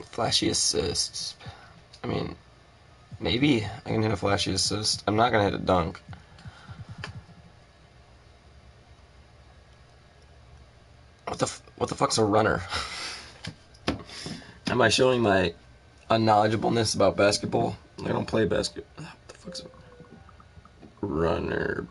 Flashy assists. I mean, maybe I can hit a flashy assist. I'm not going to hit a dunk. What the fuck's a runner? Am I showing my unknowledgeableness about basketball? I don't play basketball. What the fuck's a runner?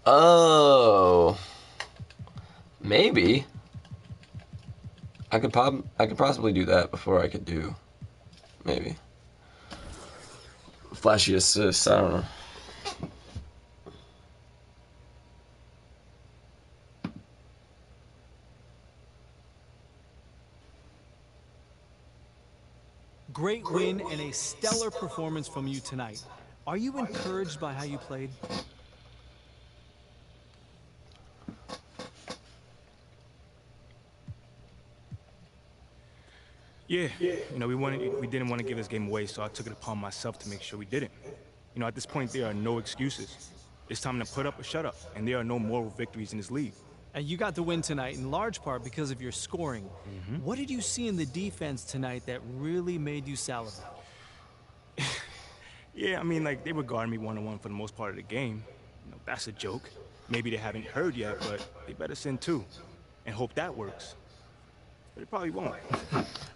Oh, maybe I could possibly do that before I could do maybe flashy assists. I don't know. Great win and a stellar performance from you tonight. Are you encouraged by how you played? Yeah, you know, we didn't want to give this game away, so I took it upon myself to make sure we didn't. You know, at this point, there are no excuses. It's time to put up or shut up, and there are no moral victories in this league. And you got the win tonight in large part because of your scoring. What did you see in the defense tonight that really made you salivate? Yeah, I mean, like, they were guarding me one-on-one for the most part of the game. You know, that's a joke. Maybe they haven't heard yet, but they better send 2 and hope that works. But it probably won't.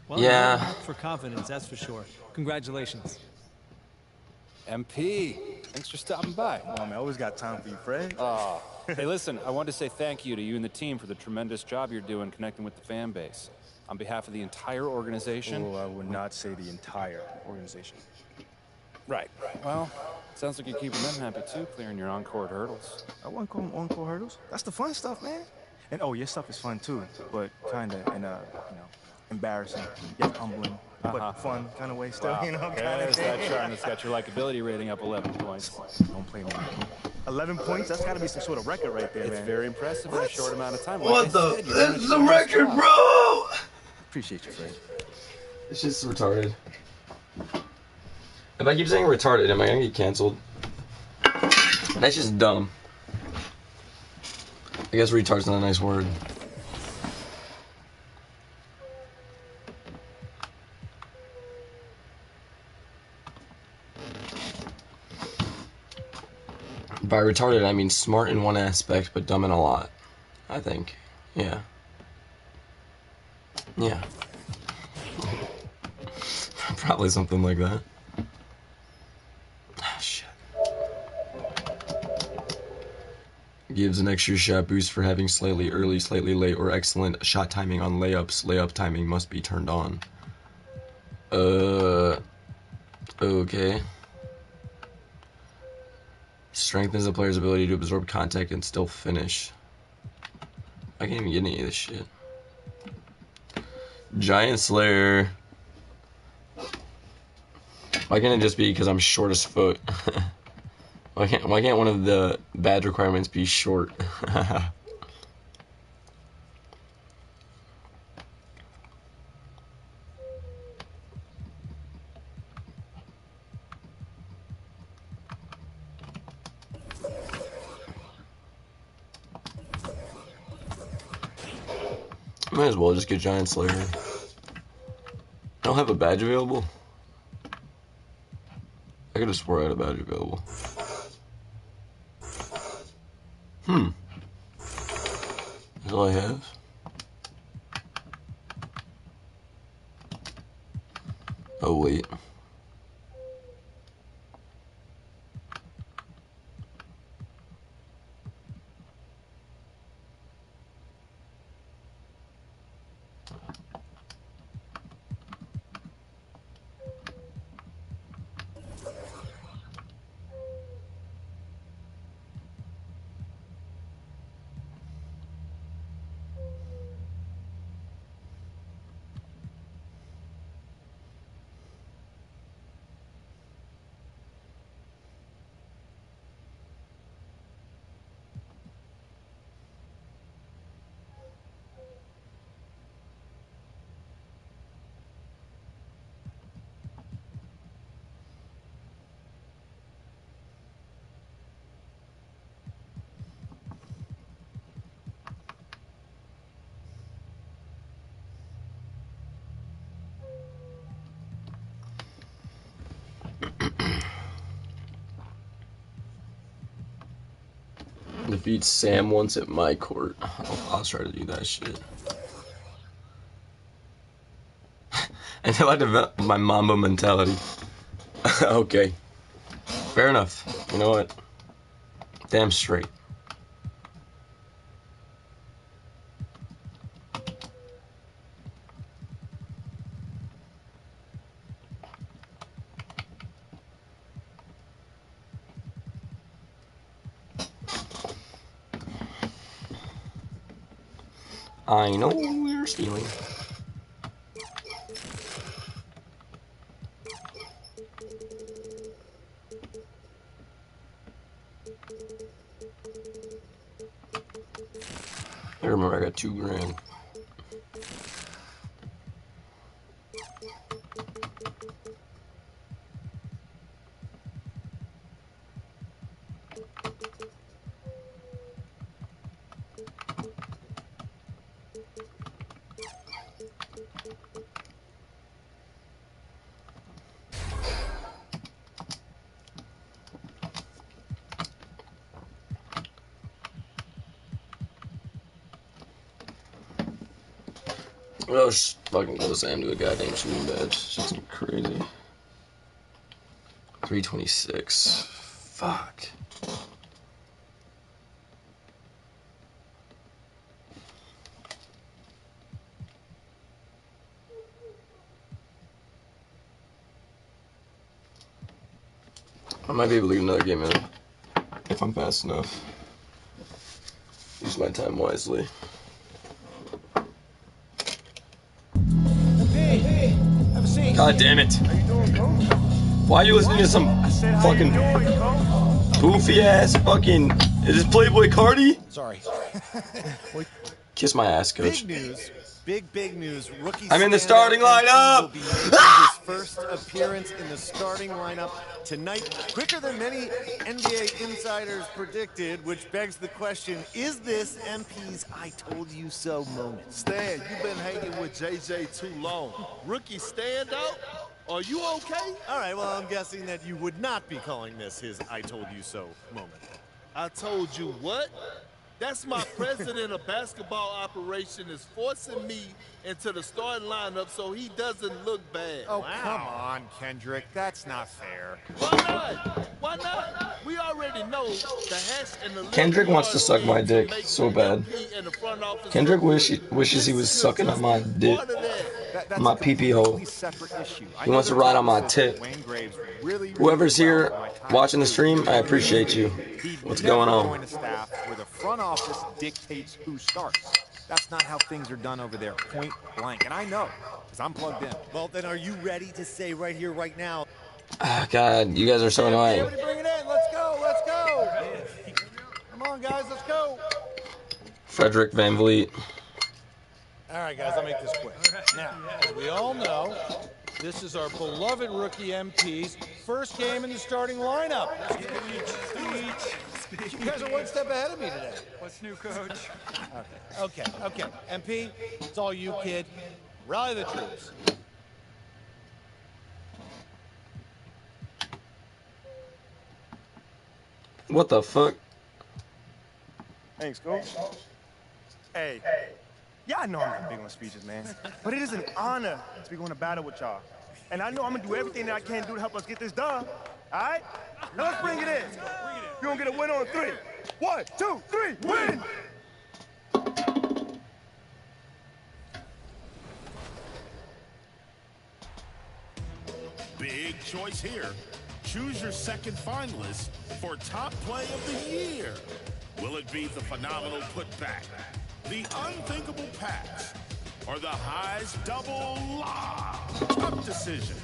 Well, yeah. For confidence, that's for sure. Congratulations. MP, thanks for stopping by. Oh, man, I always got time for you, Fred. Oh. Hey, listen, I wanted to say thank you to you and the team for the tremendous job you're doing connecting with the fan base. On behalf of the entire organization. Oh, I would not say the entire organization. Right. Well, it sounds like you're keeping them happy too, clearing your on-court hurdles. I wouldn't call them on-court hurdles. That's the fun stuff, man. And oh, your stuff is fun too, but kind of in a, you know, embarrassing yet humbling, but fun kind of way still, you know, kind of thing. That chart that's got your likability rating up 11 points. Don't play me. 11 points? That's got to be some sort of record right there, It's man. very impressive in a short amount of time. What the? This is a record, bro! Appreciate you, Fred. It's just retarded. If I keep saying retarded, am I gonna get canceled? That's just dumb. I guess retard's not a nice word. By retarded, I mean smart in one aspect, but dumb in a lot. I think. Yeah. Yeah. Probably something like that. Ah, shit. Gives an extra shot boost for having slightly early, slightly late, or excellent shot timing on layups. Layup timing must be turned on. Okay. Strengthens the player's ability to absorb contact and still finish. I can't even get any of this shit. Giant Slayer. Why can't it just be because I'm short as foot? Why can't one of the badge requirements be short? Might as well just get Giant Slayer. I don't have a badge available. I could have swore I had a badge available. That's all I have. Oh wait. Defeat Sam once at my court. I'll try to do that shit. Until I develop my Mamba mentality. Okay. Fair enough. You know what? Damn straight. I know you're stealing. I remember I got $2 grand. Oh, just fucking go Sam to a goddamn shooting badge. It's just crazy. 326. Fuck. I might be able to get another game in if I'm fast enough. Use my time wisely. God damn it. Why are you listening to some fucking goofy ass fucking... Is this Playboy Cardi? Sorry. Kiss my ass, coach. Big news. Big news. Rookie I'm in the starting lineup! first appearance in the starting lineup tonight, quicker than many NBA insiders predicted, which begs the question, is this MP's I told you so moment? Stan, you've been hanging with JJ too long. Rookie standout? Are you okay? All right, well, I'm guessing that you would not be calling this his I told you so moment. I told you what? That's my president of basketball operation is forcing me into the starting lineup so he doesn't look bad. Oh, come on, Kendrick. That's not fair. Why not? Why not? We already know the hash and the Kendrick wants to suck my dick so bad. Kendrick wishes he was sucking on my dick, my pee-pee hole. He wants to ride on my tit. Whoever's here watching the stream, I appreciate you. What's going on? Where the front office dictates who starts. That's not how things are done over there, point blank. And I know, because I'm plugged in. Well, then are you ready to say right here, right now? Ah, God, you guys are so annoying. Bring it in. Let's go. Let's go. Come on, guys. Let's go. Frederick Van Vliet. All right, guys, I'll make this quick. Now, as we all know, this is our beloved rookie MP's first game in the starting lineup. You guys are one step ahead of me today. What's new, Coach? Okay. MP, it's all you, kid. Rally the troops. What the fuck? Thanks, Coach. Hey. Yeah, I know I'm not big on speeches, man. But it is an honor to be going to battle with y'all. And I know I'm going to do everything that I can do to help us get this done. All right? Now let's bring it in. You're going to get a win on 3. 1, 2, 3, win! Big choice here. Choose your second finalist for top play of the year. Will it be the phenomenal putback, the unthinkable pass, or the highs double lob? Tough decision.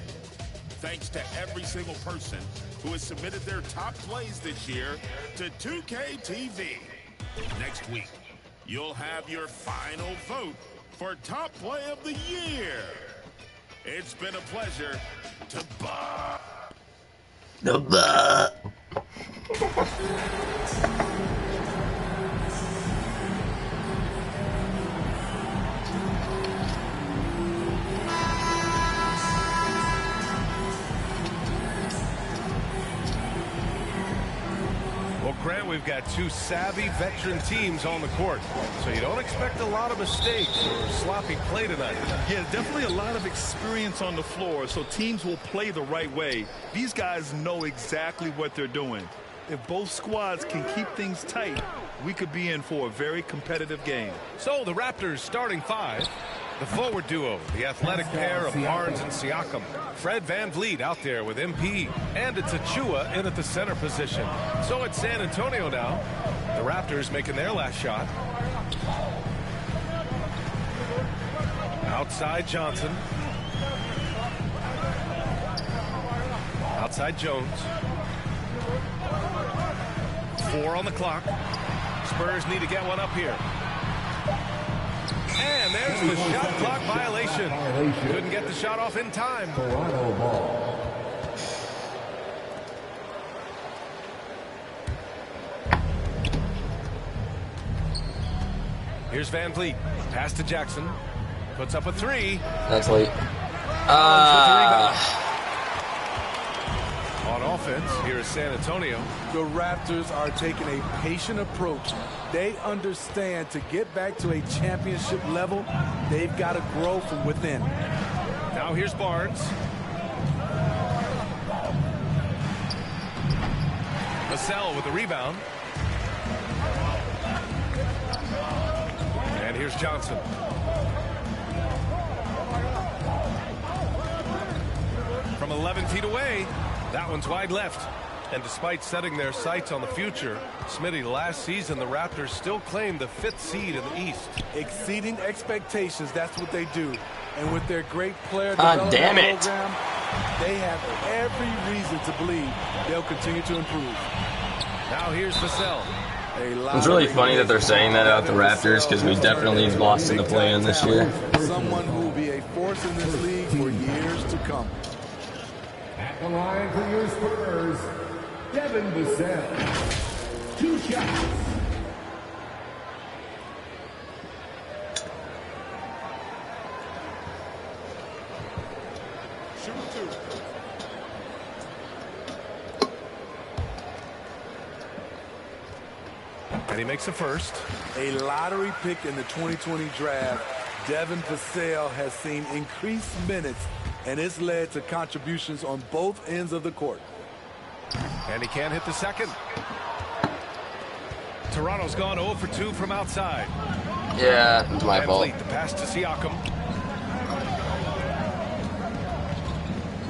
Thanks to every single person who has submitted their top plays this year to 2K TV. Next week, you'll have your final vote for top play of the year. It's been a pleasure to Well, Grant, we've got two savvy veteran teams on the court, so you don't expect a lot of mistakes or sloppy play tonight. Yeah, definitely a lot of experience on the floor, so teams will play the right way. These guys know exactly what they're doing. If both squads can keep things tight, we could be in for a very competitive game. So the Raptors starting 5. The forward duo, the athletic pair of Barnes and Siakam. Fred Van Vliet out there with MP. And it's Achua in at the center position. So it's San Antonio now. The Raptors making their last shot. Outside Johnson. Outside Jones. 4 on the clock. Spurs need to get one up here. And there's the shot clock violation. Couldn't get the shot off in time. Toronto ball. Here's Van Vliet. Pass to Jackson. Puts up a 3. That's late. On offense, here is San Antonio. The Raptors are taking a patient approach. They understand to get back to a championship level, they've got to grow from within. Now here's Barnes. Vassell with the rebound. And here's Johnson. From 11 feet away, that one's wide left. And despite setting their sights on the future, Smitty, last season the Raptors still claimed the 5th seed in the East. Exceeding expectations, that's what they do. And with their great player development program, they have every reason to believe they'll continue to improve. Now here's Vassell. It's really funny that they're saying that about the Raptors because we definitely lost in the play-in this year. Someone who will be a force in this league for years to come. At the line for your Spurs, Devin Vassell. 2 shots. And he makes a first. A lottery pick in the 2020 draft, Devin Vassell has seen increased minutes, and it's led to contributions on both ends of the court. And he can't hit the second. Toronto's gone 0 for 2 from outside. Yeah, it's my fault. The pass to Siakam.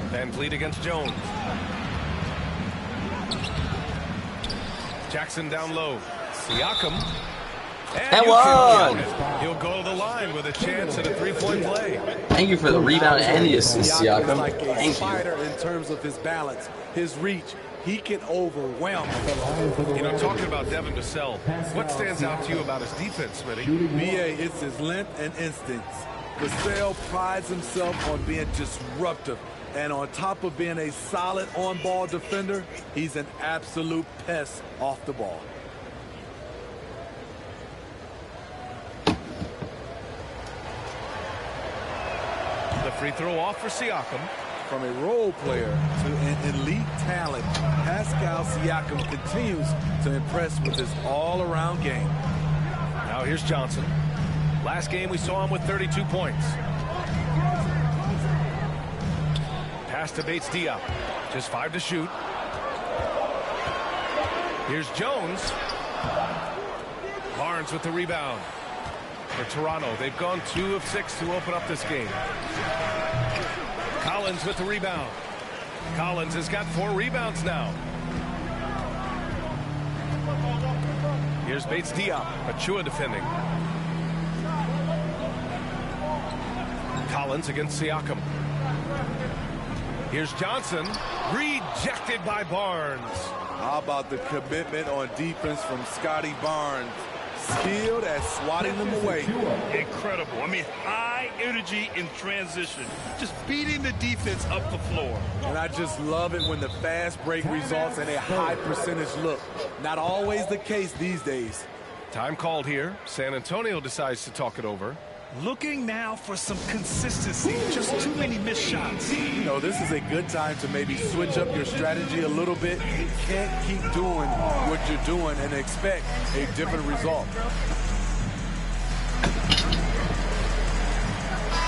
Van Vliet against Jones. Jackson down low. Siakam. And one. He'll go to the line with a chance at a 3-point play. Thank you for the rebound and the assist, Siakam Siakam. is like a Thank spider in terms of his balance, his reach. He can overwhelm. You know, talking about Devin Vassell, what stands out to you about his defense, Smitty? BA, it's his length and instincts. Vassell prides himself on being disruptive. And on top of being a solid on-ball defender, he's an absolute pest off the ball. The free throw off for Siakam. From a role player to an elite talent, Pascal Siakam continues to impress with his all-around game. Now here's Johnson. Last game we saw him with 32 points. Pass to Bates Diop. Just 5 to shoot. Here's Jones. Barnes with the rebound. For Toronto, they've gone 2 of 6 to open up this game. Collins with the rebound. Collins has got 4 rebounds now. Here's Bates Diop. Achua defending. Collins against Siakam. Here's Johnson. Rejected by Barnes. How about the commitment on defense from Scotty Barnes? Skilled at swatting them away. Incredible. I mean, high energy in transition. Just beating the defense up the floor. And I just love it when the fast break results in a high percentage look. Not always the case these days. Time called here. San Antonio decides to talk it over. Looking now for some consistency. Just too many missed shots. You know, this is a good time to maybe switch up your strategy a little bit. You can't keep doing what you're doing and expect a different result.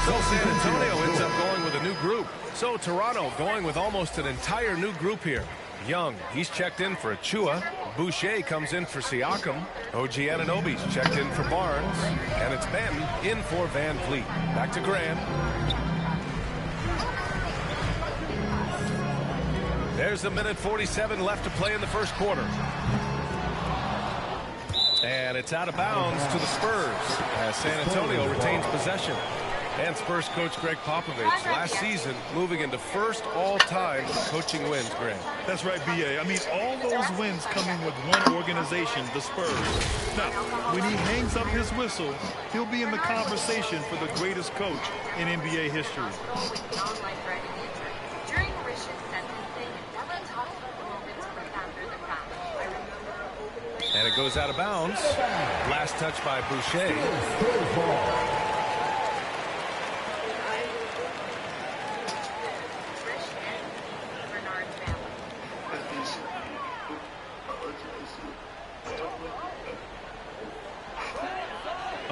So San Antonio ends up going with a new group. So Toronto going with almost an entire new group here. Young, he's checked in for Achua. Boucher comes in for Siakam. OG Anunoby's checked in for Barnes. And it's Ben in for Van Vliet. Back to Graham. There's a minute 47 left to play in the first quarter. And it's out of bounds to the Spurs as San Antonio retains possession. And Spurs coach Greg Popovich last season moving into first all-time coaching wins, Greg. That's right, B.A. I mean, all those wins coming with one organization, the Spurs. Now, when he hangs up his whistle, he'll be in the conversation for the greatest coach in NBA history. And it goes out of bounds. Last touch by Boucher.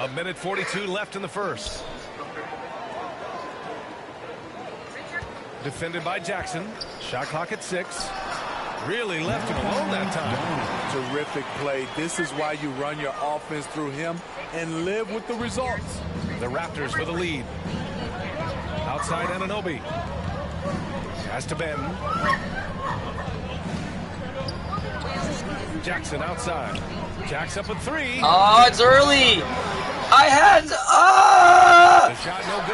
A minute 42 left in the first. Defended by Jackson. Shot clock at 6. Really left him alone that time. Terrific play. This is why you run your offense through him and live with the results. The Raptors with a lead. Outside Anunoby. Pass to Ben. Jackson outside. Jacks up with 3. Oh, it's early. I had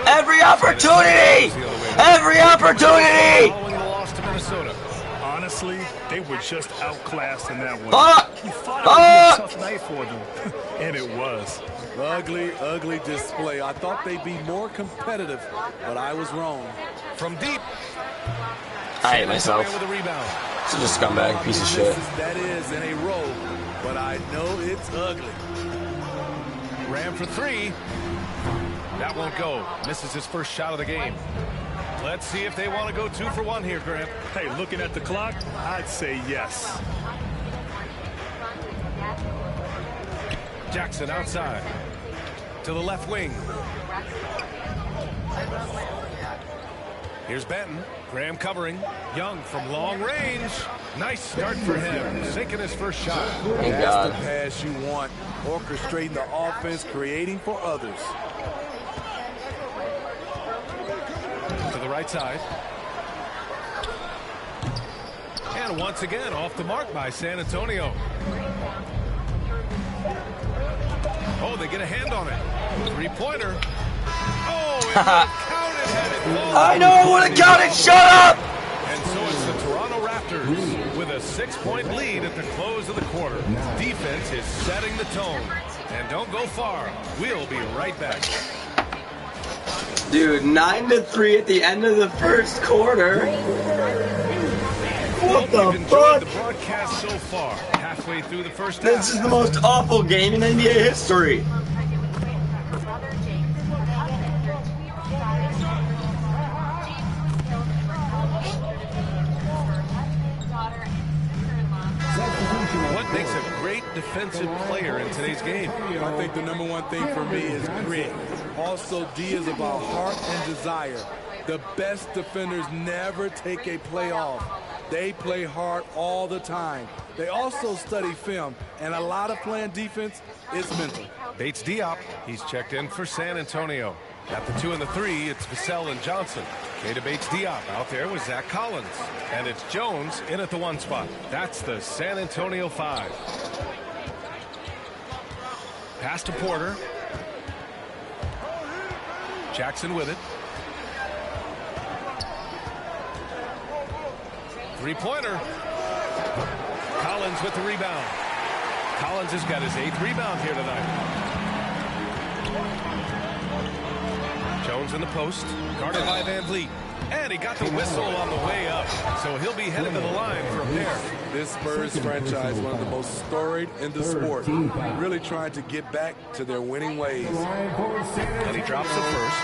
every opportunity. Every opportunity. Following the loss to Minnesota. Honestly, they were just outclassed in that one. Fuck! You thought it would be a tough night for them, and it was. Ugly, ugly display. I thought they'd be more competitive, but I was wrong. From deep. I hate myself. With a rebound. Such a scumbag piece of shit. That is in a row, but I know it's ugly. Ram for three. That won't go. Misses his first shot of the game. Let's see if they want to go 2 for 1 here, Grant. Hey, looking at the clock, I'd say yes. Jackson outside. To the left wing. Here's Benton. Graham covering. Young from long range. Nice start for him. Sinking his first shot. That's the pass you want. Orchestrating the offense, creating for others. To the right side. And once again, off the mark by San Antonio. Oh, they get a hand on it. 3-pointer. Oh, it would have counted had it fallen. I know it would have counted. Shut up! And so it's the Toronto Raptors with a 6-point lead at the close of the quarter. Defense is setting the tone. And don't go far. We'll be right back. Dude, 9-3 at the end of the first quarter. What the fuck? The broadcast so far, halfway through the first half. This is the most awful game in NBA history. What makes a great defensive player in today's game? I think the number one thing for me is grit. Also, D is about heart and desire. The best defenders never take a play off. They play hard all the time. They also study film, and a lot of playing defense is mental. Bates Diop, he's checked in for San Antonio. At the 2 and the 3, it's Vassell and Johnson. Jada Bates Diop out there with Zach Collins. And it's Jones in at the 1 spot. That's the San Antonio 5. Pass to Porter. Jackson with it. 3-pointer. Collins with the rebound. Collins has got his 8th rebound here tonight. Jones in the post. Guarded by Van Vliet. And he got the whistle on the way up. So he'll be headed to the line for a pair. This Spurs franchise, one of the most storied in the sport, really trying to get back to their winning ways. And he drops it first.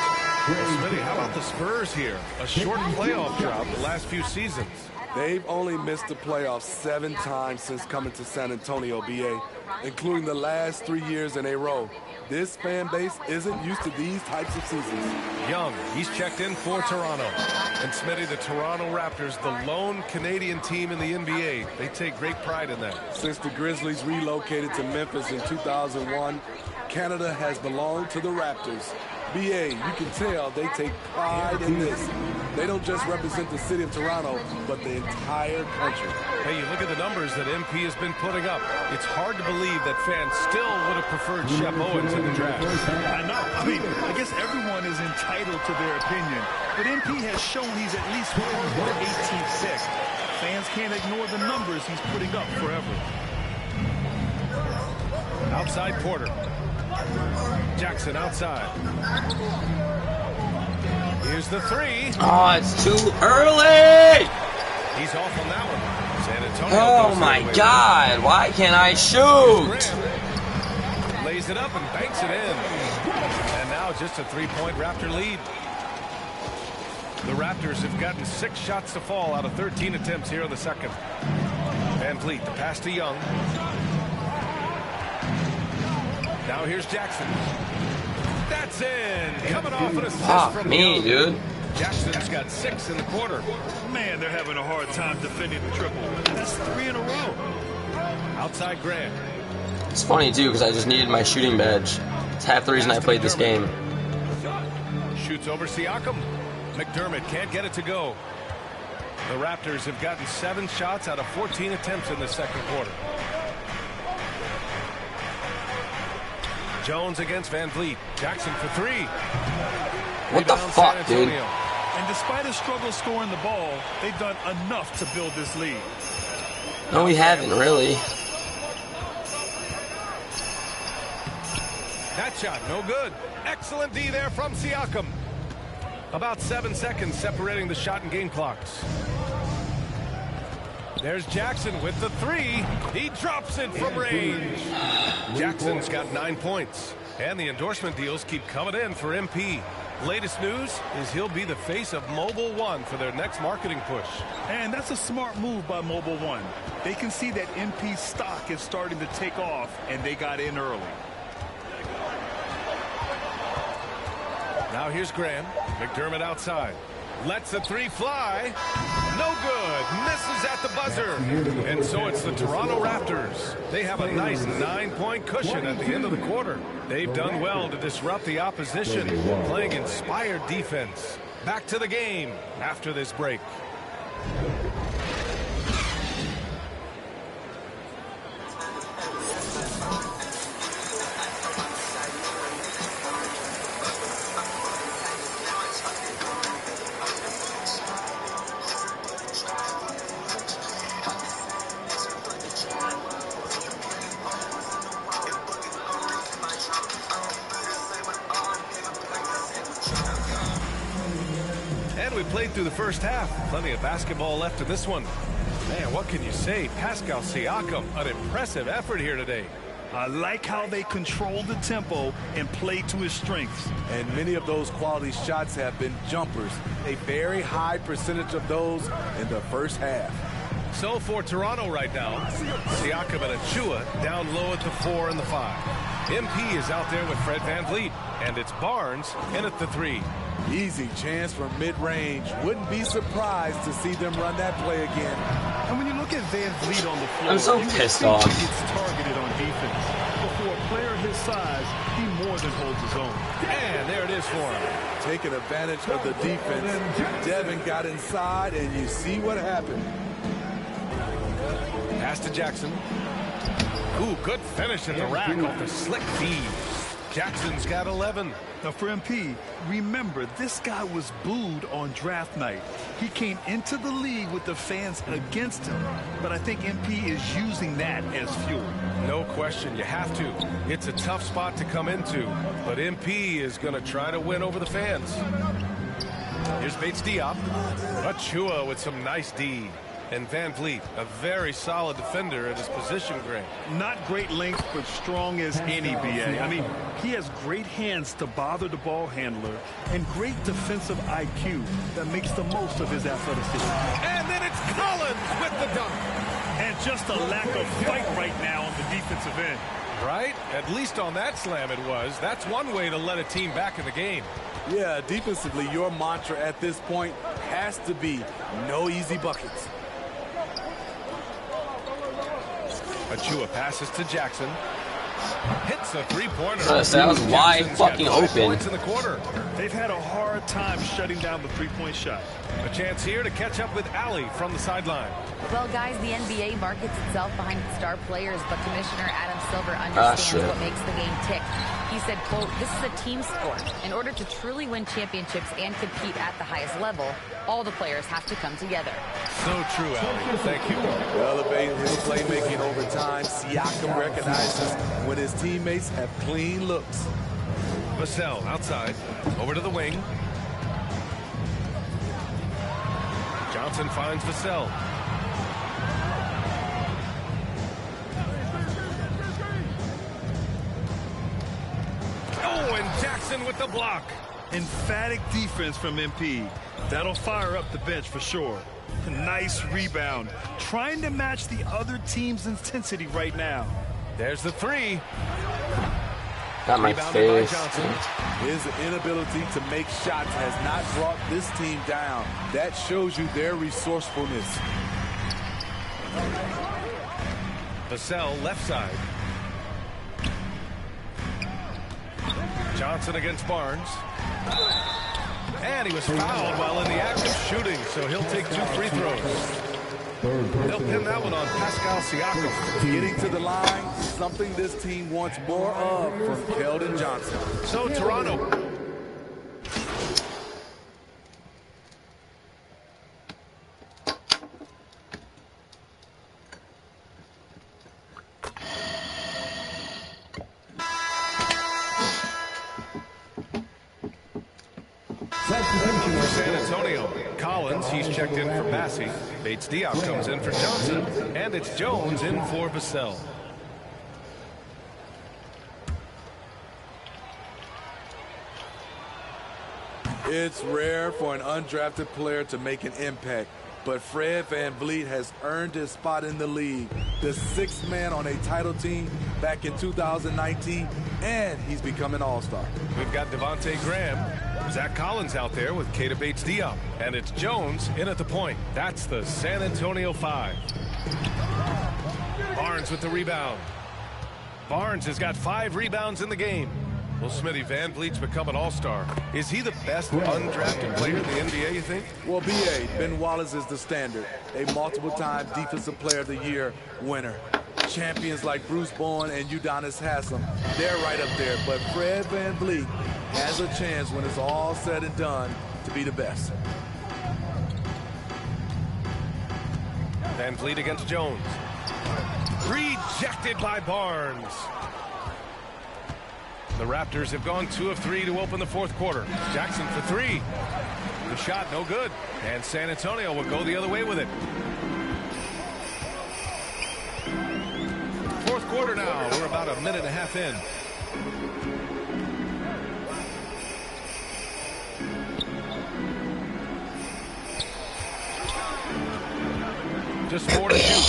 Well, Smitty, how about the Spurs here? A short playoff drought the last few seasons. They've only missed the playoffs 7 times since coming to San Antonio, BA, including the last 3 years in a row. This fan base isn't used to these types of seasons. Young, he's checked in for Toronto. And Smitty, the Toronto Raptors, the lone Canadian team in the NBA. They take great pride in that. Since the Grizzlies relocated to Memphis in 2001, Canada has belonged to the Raptors. BA, you can tell they take pride in this. They don't just represent the city of Toronto, but the entire country. Hey, you look at the numbers that MP has been putting up. It's hard to believe that fans still would have preferred Shep Owens in the draft. I know. I mean, I guess everyone is entitled to their opinion. But MP has shown he's at least worthy of the 18th pick. Fans can't ignore the numbers he's putting up forever. Outside Porter. Jackson outside. Here's the 3. Oh, it's too early. He's off on that one. San Antonio. Oh my God! Why can't I shoot? Lays it up and banks it in. And now just a 3-point Raptor lead. The Raptors have gotten 6 shots to fall out of 13 attempts here in the second. Van Vliet, the pass to Young. Now here's Jackson. That's in. Coming off an assist from Young. Dude. Jackson's got 6 in the quarter. Man, they're having a hard time defending the triple. That's 3 in a row. Outside Grant. It's funny too because I just needed my shooting badge. It's half the reason I played this game. Shoots over Siakam. McDermott can't get it to go. The Raptors have gotten 7 shots out of 14 attempts in the second quarter. Jones against Van Vliet. Jackson for 3. What the fuck, dude? And despite a struggle scoring the ball, they've done enough to build this lead. No, we haven't really. That shot, no good. Excellent D there from Siakam. About 7 seconds separating the shot and game clocks. There's Jackson with the three. He drops it from range. Jackson's got 9 points. And the endorsement deals keep coming in for MP. Latest news is he'll be the face of Mobile One for their next marketing push. And that's a smart move by Mobile One. They can see that MP's stock is starting to take off, and they got in early. Now here's Graham. McDermott outside. Lets the three fly. No good. Misses at the buzzer. And so it's the Toronto Raptors. They have a nice 9-point cushion at the end of the quarter. They've done well to disrupt the opposition, playing inspired defense. Back to the game after this break. Played through the first half. Plenty of basketball left in this one. Man, what can you say? Pascal Siakam, an impressive effort here today. I like how they control the tempo and play to his strengths. And many of those quality shots have been jumpers. A very high percentage of those in the first half. So for Toronto right now, Siakam and Achua down low at the 4 and the 5. MP is out there with Fred VanVleet, and it's Barnes in at the 3. Easy chance from mid-range. Wouldn't be surprised to see them run that play again. And when you look at VanVleet on the floor, I'm so pissed off. He gets targeted on defense. But for a player his size, he more than holds his own. And there it is for him. Taking advantage of the defense. Devin got inside, and you see what happened. Pass to Jackson. Ooh, good finish at the rack off the slick feed. Jackson's got 11. Now for MP, remember, this guy was booed on draft night. He came into the league with the fans against him, but I think MP is using that as fuel. No question, you have to. It's a tough spot to come into, but MP is going to try to win over the fans. Here's Bates Diop. Achua with some nice D. And VanVleet, a very solid defender at his position, Greg. Not great length, but strong as any, BA. I mean, he has great hands to bother the ball handler and great defensive IQ that makes the most of his athleticism. And then it's Collins with the dunk. And just a lack of fight right now on the defensive end. Right? At least on that slam it was. That's one way to let a team back in the game. Yeah, defensively, your mantra at this point has to be no easy buckets. Achua passes to Jackson. Hits a three-pointer. That was wide fucking open. In the quarter. They've had a hard time shutting down the three-point shot. A chance here to catch up with Allie from the sideline. Well, guys, the NBA markets itself behind its star players, but Commissioner Adam Silver understands what makes the game tick. He said, quote, "This is a team sport. In order to truly win championships and compete at the highest level, all the players have to come together." So true, Allie. Thank you. Elevating his playmaking over time, Siakam recognizes when his teammates have clean looks. Vassell outside, over to the wing. Johnson finds Vassell. Oh, and Jackson with the block. Emphatic defense from MP. That'll fire up the bench for sure. Nice rebound. Trying to match the other team's intensity right now. There's the three. Got my face. His inability to make shots has not brought this team down. That shows you their resourcefulness. Vassell left side. Johnson against Barnes. And he was fouled while in the act of shooting, so he'll take 2 free throws. They'll pin that one on Pascal Siakam. Getting to the line, something this team wants more of from Keldon Johnson. So Toronto. San Antonio. Collins Collins, he's checked in for Massey. Bates-Diop comes in for Johnson. And it's Jones in for Vassell. It's rare for an undrafted player to make an impact, but Fred VanVleet has earned his spot in the league, the sixth man on a title team back in 2019, and he's become an all-star. We've got Devontae Graham, Zach Collins out there with Keita Bates-Diop, and it's Jones in at the point. That's the San Antonio 5. Barnes with the rebound. Barnes has got 5 rebounds in the game. Well, Smitty, VanVleet's become an all-star. Is he the best undrafted player in the NBA, you think? Well, B.A., Ben Wallace is the standard, a multiple-time Defensive Player of the Year winner. Champions like Bruce Bowen and Udonis Haslem, they're right up there. But Fred VanVleet has a chance when it's all said and done to be the best. VanVleet against Jones. Rejected by Barnes. The Raptors have gone 2 of 3 to open the fourth quarter. Jackson for 3. The shot no good. And San Antonio will go the other way with it. Fourth quarter now. We're about a minute and a half in. Just 4 to shoot.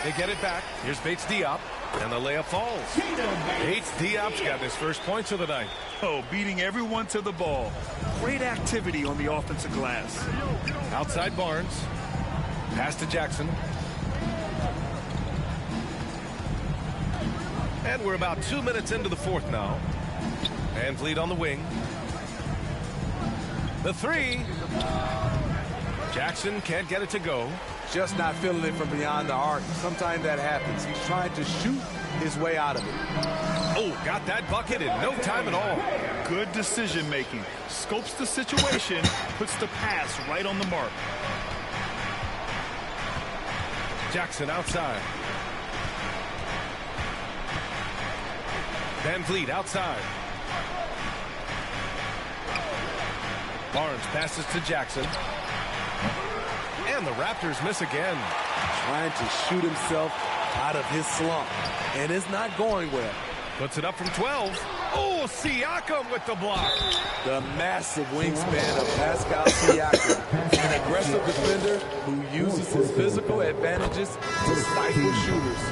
They get it back. Here's Bates-Diop. And the layup falls. Bates-Diop's got his first points of the night. Oh, beating everyone to the ball. Great activity on the offensive glass. Outside Barnes. Pass to Jackson. And we're about 2 minutes into the fourth now. VanVleet on the wing. The 3. Jackson can't get it to go. Just not feeling it from beyond the arc. Sometimes that happens. He's trying to shoot his way out of it. Oh, got that bucket in no time at all. Good decision making. Scopes the situation, puts the pass right on the mark. Jackson outside. VanVleet outside. Barnes passes to Jackson. And the Raptors miss again. Trying to shoot himself out of his slump. And it's not going well. Puts it up from 12. Oh, Siakam with the block. The massive wingspan of Pascal Siakam. An aggressive defender who uses his physical advantages to stifle shooters.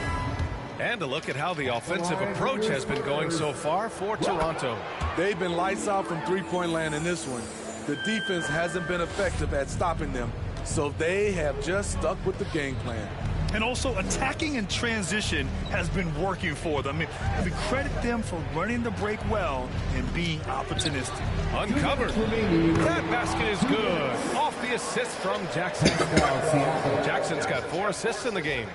And a look at how the offensive approach has been going so far for Toronto. They've been lights out from three-point land in this one. The defense hasn't been effective at stopping them. So they have just stuck with the game plan. And also attacking in transition has been working for them. I mean, we credit them for running the break well and being opportunistic. Uncovered. That basket is good. Off the assist from Jackson. Jackson's got 4 assists in the game.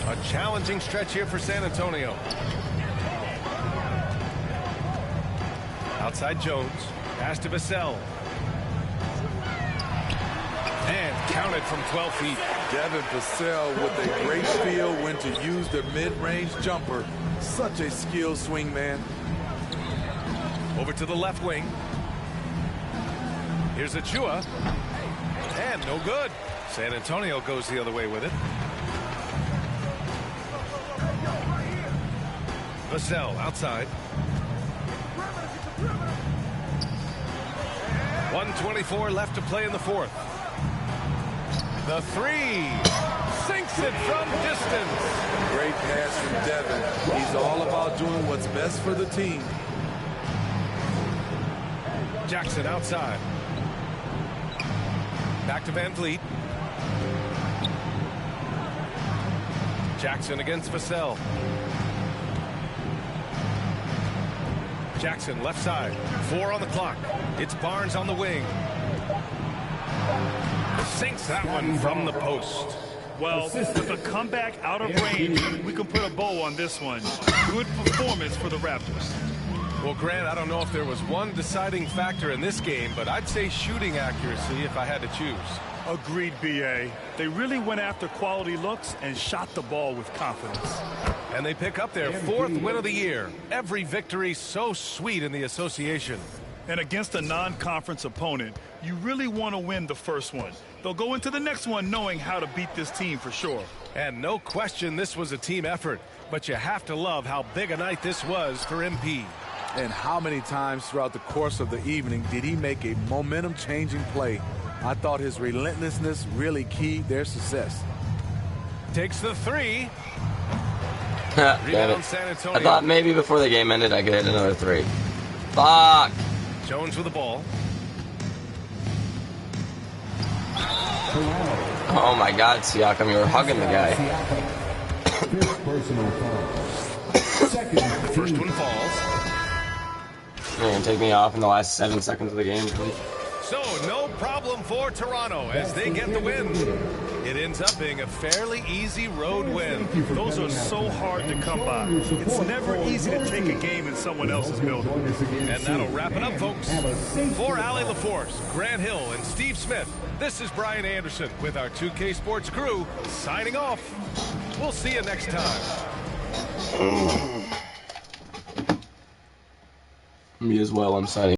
A challenging stretch here for San Antonio. Outside Jones. Pass to Vassell. And counted from 12 feet. Devin Vassell with a great feel when to use the mid-range jumper. Such a skilled swing man. Over to the left wing. Here's Achua. And no good. San Antonio goes the other way with it. Vassell outside. 1:24 left to play in the fourth. The 3 sinks it from distance. Great pass from Devin. He's all about doing what's best for the team. Jackson outside. Back to VanVleet. Jackson against Vassell. Jackson left side. 4 on the clock. It's Barnes on the wing. Sinks that one from the post. Well, with a comeback out of range, we can put a bow on this one. Good performance for the Raptors. Well, Grant, I don't know if there was one deciding factor in this game, but I'd say shooting accuracy if I had to choose. Agreed, B.A. They really went after quality looks and shot the ball with confidence. And they pick up their 4th win of the year. Every victory so sweet in the association. And against a non-conference opponent, you really want to win the first one. They'll go into the next one knowing how to beat this team for sure. And no question this was a team effort, but you have to love how big a night this was for MP. And how many times throughout the course of the evening did he make a momentum-changing play? I thought his relentlessness really keyed their success. Takes the three. Damn it. San Antonio. I thought maybe before the game ended I could hit another three. Fuck! Jones with the ball. Oh my god, Siakam, you were hugging the guy. First one falls. You're gonna take me off in the last 7 seconds of the game. So, no problem for Toronto as they get the win. It ends up being a fairly easy road win. Those are so hard to come by. It's never easy to take a game in someone else's building. And that'll wrap it up, folks. For Allie LaForce, Grant Hill, and Steve Smith, this is Brian Anderson with our 2K Sports crew signing off. We'll see you next time. Me as well, I'm signing.